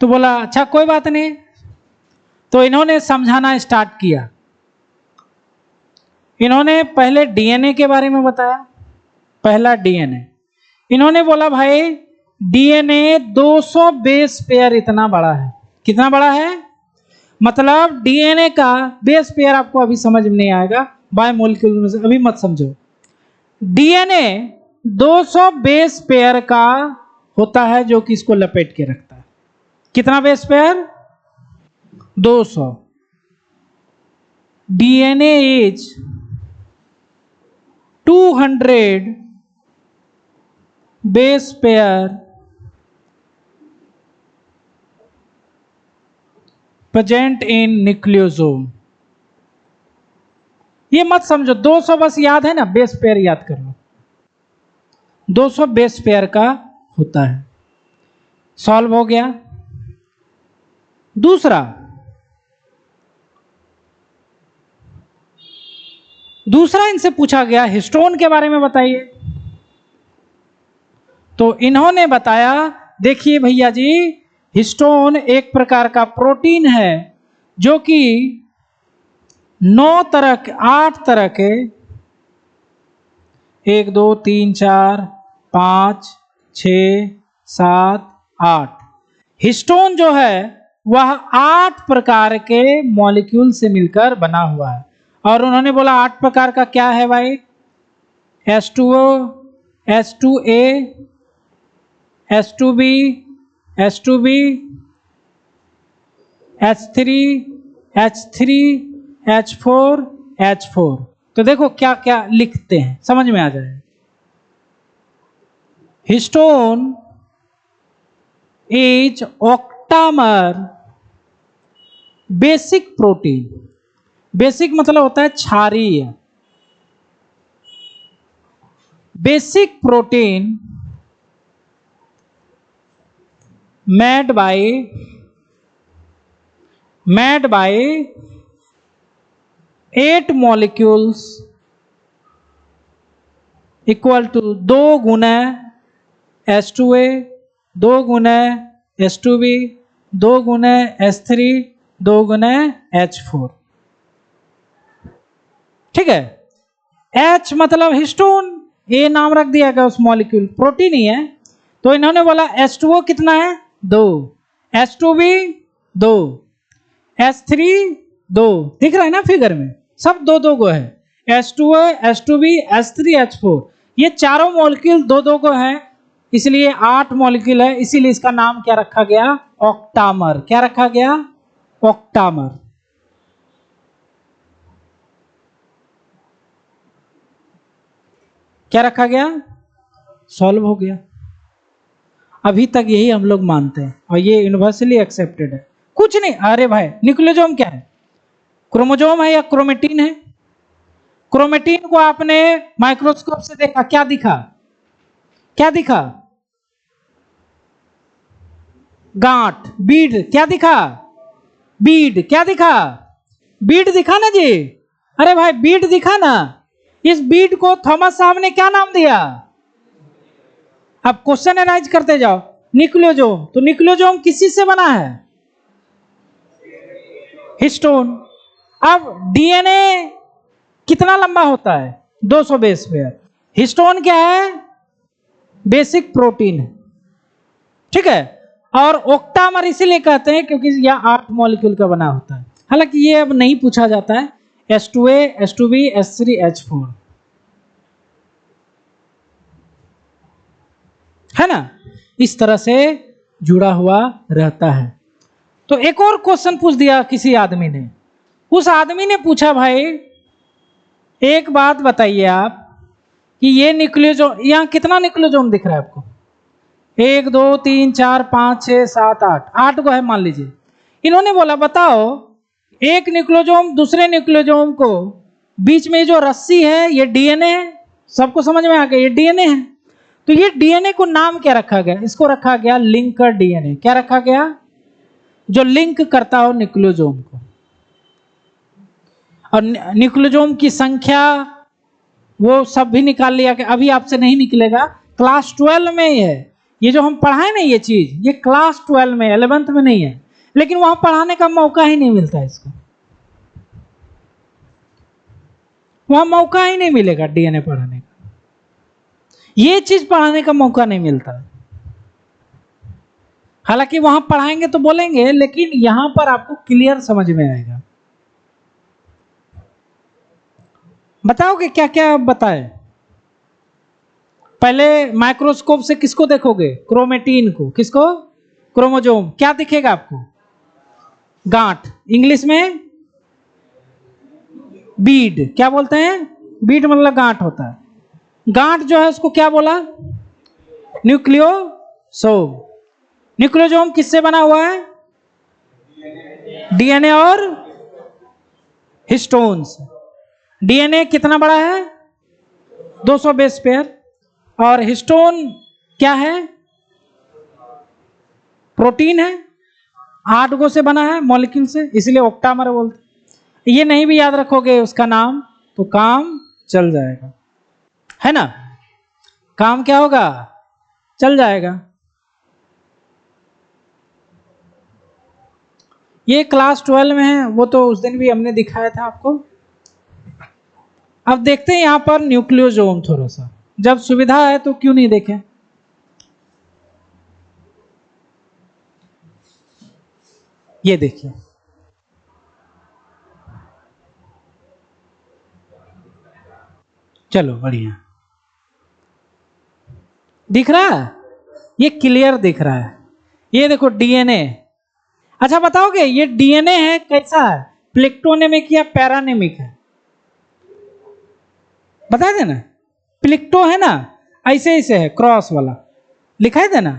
तो बोला अच्छा कोई बात नहीं। तो इन्होंने समझाना स्टार्ट किया। इन्होंने पहले डीएनए के बारे में बताया। पहला डीएनए, इन्होंने बोला भाई डीएनए 200 बेस पेयर इतना बड़ा है। कितना बड़ा है? मतलब डीएनए का बेस पेयर आपको अभी समझ में नहीं आएगा, बायोमोलिक्यूल में से अभी मत समझो। डीएनए 200 बेस पेयर का होता है जो कि इसको लपेट के रखता है। कितना base pair? 200। DNA is 200 base pair present in nucleosome. ये मत समझो 200 बस याद है ना, बेस पेयर याद कर लो। 200 बेस पेयर का होता है। सॉल्व हो गया। दूसरा इनसे पूछा गया हिस्टोन के बारे में बताइए। तो इन्होंने बताया देखिए भैया जी, हिस्टोन एक प्रकार का प्रोटीन है जो कि 8 तरह के, 1 2 3 4 5 6 7 8 हिस्टोन जो है वह 8 प्रकार के मॉलिक्यूल से मिलकर बना हुआ है। और उन्होंने बोला 8 प्रकार का क्या है भाई? H2O, H2A, H2B, H2B, H3, H3, H4, H4। तो देखो क्या क्या लिखते हैं, समझ में आ जाए। Histone is octamer basic protein. Basic मतलब होता है क्षारीय। Basic protein made by 8 molecules equal to 2 गुना H2A, 2 गुना H2B, 2 गुना H3, 2 गुना H4। ठीक है। H मतलब हिस्टोन, ए नाम रख दिया गया उस मॉलिक्यूल, प्रोटीन ही है। तो इन्होंने बोला H2O कितना है? 2, H2B 2, H3 2। दिख रहा है ना फिगर में, सब 2 2 को है। H2O, H2B, H3, H4 ये चारों मॉलिक्यूल 2 2 को है, इसलिए 8 मॉलिक्यूल है। इसीलिए इसका नाम क्या रखा गया? ऑक्टामर। क्या रखा गया? ऑक्टामर। क्या रखा गया? सॉल्व हो गया। अभी तक यही हम लोग मानते हैं और ये यूनिवर्सली एक्सेप्टेड है। कुछ नहीं। अरे भाई न्यूक्लियोसोम क्या है? क्रोमोसोम है या क्रोमेटिन है? क्रोमेटिन को आपने माइक्रोस्कोप से देखा, क्या दिखा? क्या दिखा? गांठ, बीड। क्या दिखा? बीड। क्या दिखा? बीड दिखा ना जी। अरे भाई बीड दिखा ना। इस बीड को थॉमस साहब ने क्या नाम दिया? अब क्वेश्चन एनालाइज करते जाओ। न्यूक्लियोसोम, तो न्यूक्लियोसोम किसी से बना है? हिस्टोन। अब डीएनए कितना लंबा होता है? 200 बेस पेयर। हिस्टोन क्या है? बेसिक प्रोटीन है, ठीक है। और ओक्टामर इसीलिए कहते हैं क्योंकि यह 8 मॉलिक्यूल का बना होता है। हालांकि ये अब नहीं पूछा जाता है। H2A, H2B, H3, H4, है ना, इस तरह से जुड़ा हुआ रहता है। तो एक और क्वेश्चन पूछ दिया किसी आदमी ने। उस आदमी ने पूछा, भाई एक बात बताइए आप कि ये न्यूक्लियोसोम, यहाँ कितना न्यूक्लियोसोम दिख रहा है आपको? 1 2 3 4 5 6 7 8, 8 को है मान लीजिए। इन्होंने बोला बताओ एक न्यूक्लियोसोम दूसरे न्यूक्लियोसोम को बीच में जो रस्सी है ये डीएनए है। सबको समझ में आ गया ये डीएनए है। तो ये डीएनए को नाम क्या रखा गया? इसको रखा गया लिंकर डीएनए। क्या रखा गया? जो लिंक करता हो न्यूक्लियोसोम को। और न्यूक्लियोसोम की संख्या वो सब भी निकाल लिया कि अभी आपसे नहीं निकलेगा, क्लास 12 में ही है। ये जो हम पढ़ाए ना ये चीज, ये क्लास 12 में, 11th में नहीं है। लेकिन वहां पढ़ाने का मौका ही नहीं मिलता, इसको वहां मौका ही नहीं मिलेगा डीएनए पढ़ाने का। ये चीज पढ़ाने का मौका नहीं मिलता। हालांकि वहां पढ़ाएंगे तो बोलेंगे, लेकिन यहां पर आपको क्लियर समझ में आएगा। बताओगे क्या क्या बताए? पहले माइक्रोस्कोप से किसको देखोगे? क्रोमेटिन को। किसको? क्रोमोसोम। क्या दिखेगा आपको? गांठ। इंग्लिश में बीड। क्या बोलते हैं? बीड मतलब गांठ होता है। गांठ जो है उसको क्या बोला? न्यूक्लियोसोम। न्यूक्लियोसोम किससे बना हुआ है? डीएनए और हिस्टोन्स। डीएनए कितना बड़ा है? 200 बेस पेयर। और हिस्टोन क्या है? प्रोटीन है, 8 गो से बना है मॉलिक्यूल से, इसलिए ऑक्टामर बोलते। ये नहीं भी याद रखोगे उसका नाम तो काम चल जाएगा, है ना। काम क्या होगा? चल जाएगा। ये क्लास 12 में है, वो तो उस दिन भी हमने दिखाया था आपको। अब देखते हैं यहां पर न्यूक्लियोसोम थोड़ा सा, जब सुविधा है तो क्यों नहीं देखें। ये देखिए, चलो बढ़िया दिख रहा है, ये क्लियर दिख रहा है। ये देखो डीएनए। अच्छा बताओगे ये डीएनए है कैसा है? प्लिक्टोनेमिक या पैरानेमिक है? बता देना। प्लिक्टो है ना, ऐसे ऐसे है, क्रॉस वाला लिखा है ना,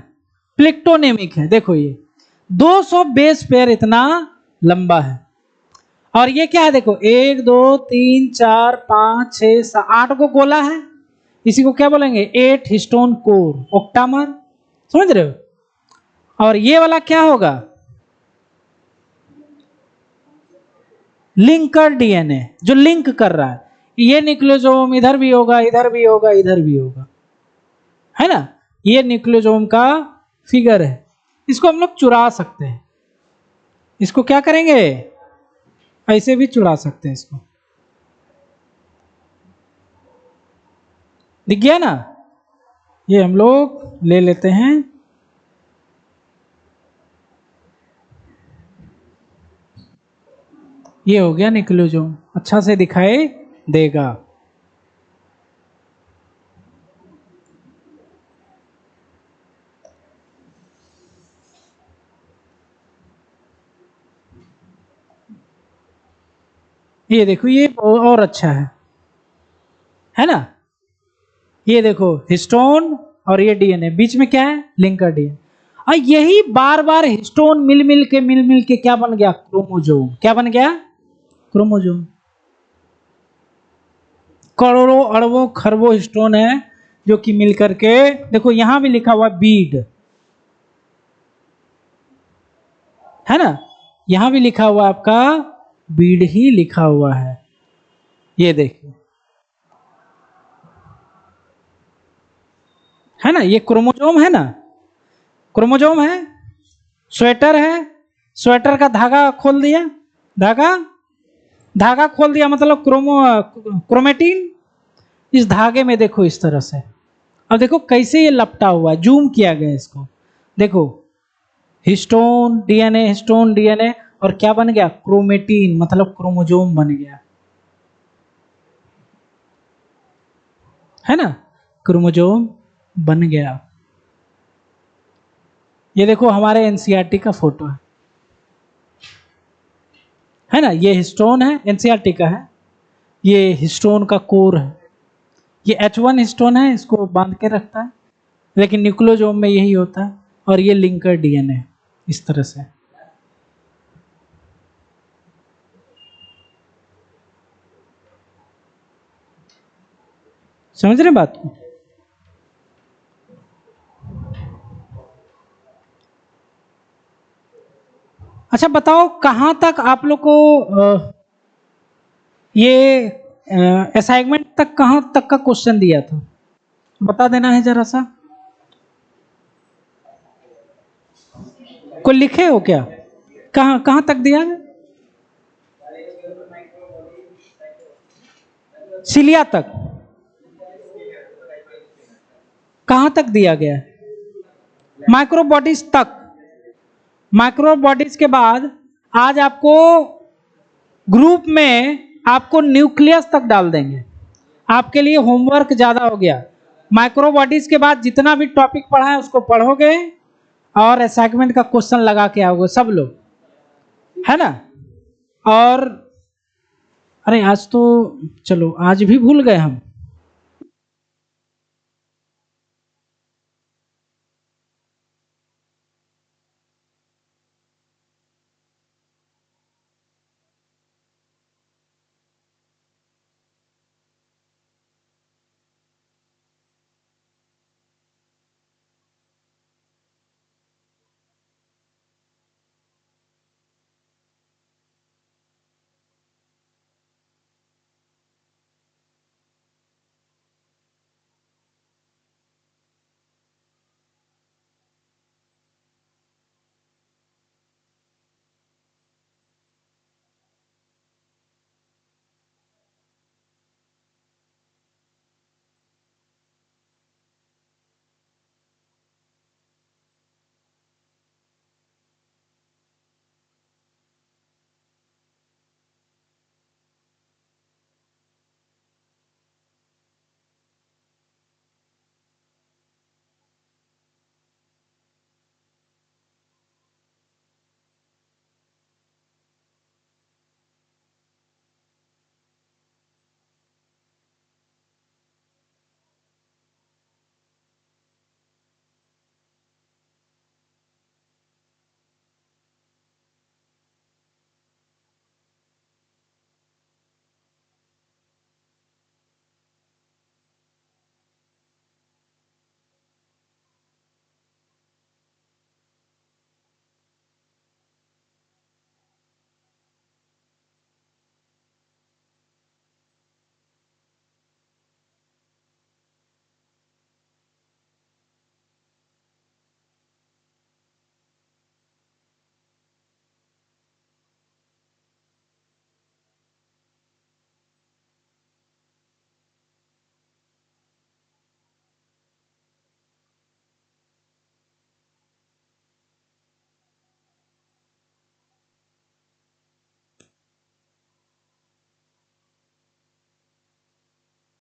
प्लिक्टोनेमिक है। देखो ये 200 बेस पेयर इतना लंबा है। और ये क्या है? देखो 1 2 3 4 5 6 7 8 को गोला है। इसी को क्या बोलेंगे? 8 हिस्टोन कोर, ऑक्टामर। समझ रहे हो? और ये वाला क्या होगा? लिंकर डीएनए, जो लिंक कर रहा है। ये न्यूक्लियोसोम इधर भी होगा, इधर भी होगा, इधर भी होगा, है ना। ये न्यूक्लियोसोम का फिगर है। इसको हम लोग चुरा सकते हैं। इसको क्या करेंगे? ऐसे भी चुरा सकते हैं इसको। दिख गया ना? ये हम लोग ले लेते हैं। ये हो गया न्यूक्लियोसोम, अच्छा से दिखाई देगा। ये देखो ये और अच्छा है ना। ये देखो हिस्टोन और ये डीएनए, बीच में क्या है? Linker DNA. और यही बार बार हिस्टोन मिल मिल के क्या बन गया? क्रोमोसोम। क्या बन गया? क्रोमोसोम। करोड़ों अरबों खरबों हिस्टोन है जो कि मिलकर के, देखो यहां भी लिखा हुआ बीड, है ना। यहां भी लिखा हुआ आपका बीड ही लिखा हुआ है। ये देखिए, है ना, ये क्रोमोसोम है ना, क्रोमोसोम है। स्वेटर है, स्वेटर का धागा खोल दिया, धागा धागा खोल दिया मतलब क्रोमेटिन। इस धागे में देखो इस तरह से अब देखो कैसे ये लपटा हुआ है, जूम किया गया इसको, देखो हिस्टोन डीएनए, हिस्टोन डीएनए, और क्या बन गया, क्रोमेटीन, मतलब क्रोमोजोम बन गया, है ना, क्रोमोजोम बन गया। ये देखो हमारे एनसीईआरटी का फोटो है ना, ये हिस्टोन है, एनसीईआरटी का है, ये हिस्टोन का कोर है, ये H1 हिस्टोन है, इसको बांध के रखता है, लेकिन न्यूक्लियोसोम में यही होता है, और ये लिंकर डीएनए इस तरह से। समझ रहे बात को? अच्छा बताओ कहां तक आप लोग को ये असाइनमेंट तक कहां तक का क्वेश्चन दिया था, बता देना है जरा सा। कोई लिखे हो क्या, कहां कहां तक दिया है? सिलिया तक, कहां तक दिया गया है? माइक्रोबॉडीज तक। माइक्रोबॉडीज के बाद आज आपको ग्रुप में आपको न्यूक्लियस तक डाल देंगे, आपके लिए होमवर्क ज्यादा हो गया। माइक्रोबॉडीज के बाद जितना भी टॉपिक पढ़ा है उसको पढ़ोगे और असाइनमेंट का क्वेश्चन लगा के आओगे सब लोग, है ना। और अरे आज तो चलो आज भी भूल गए हम।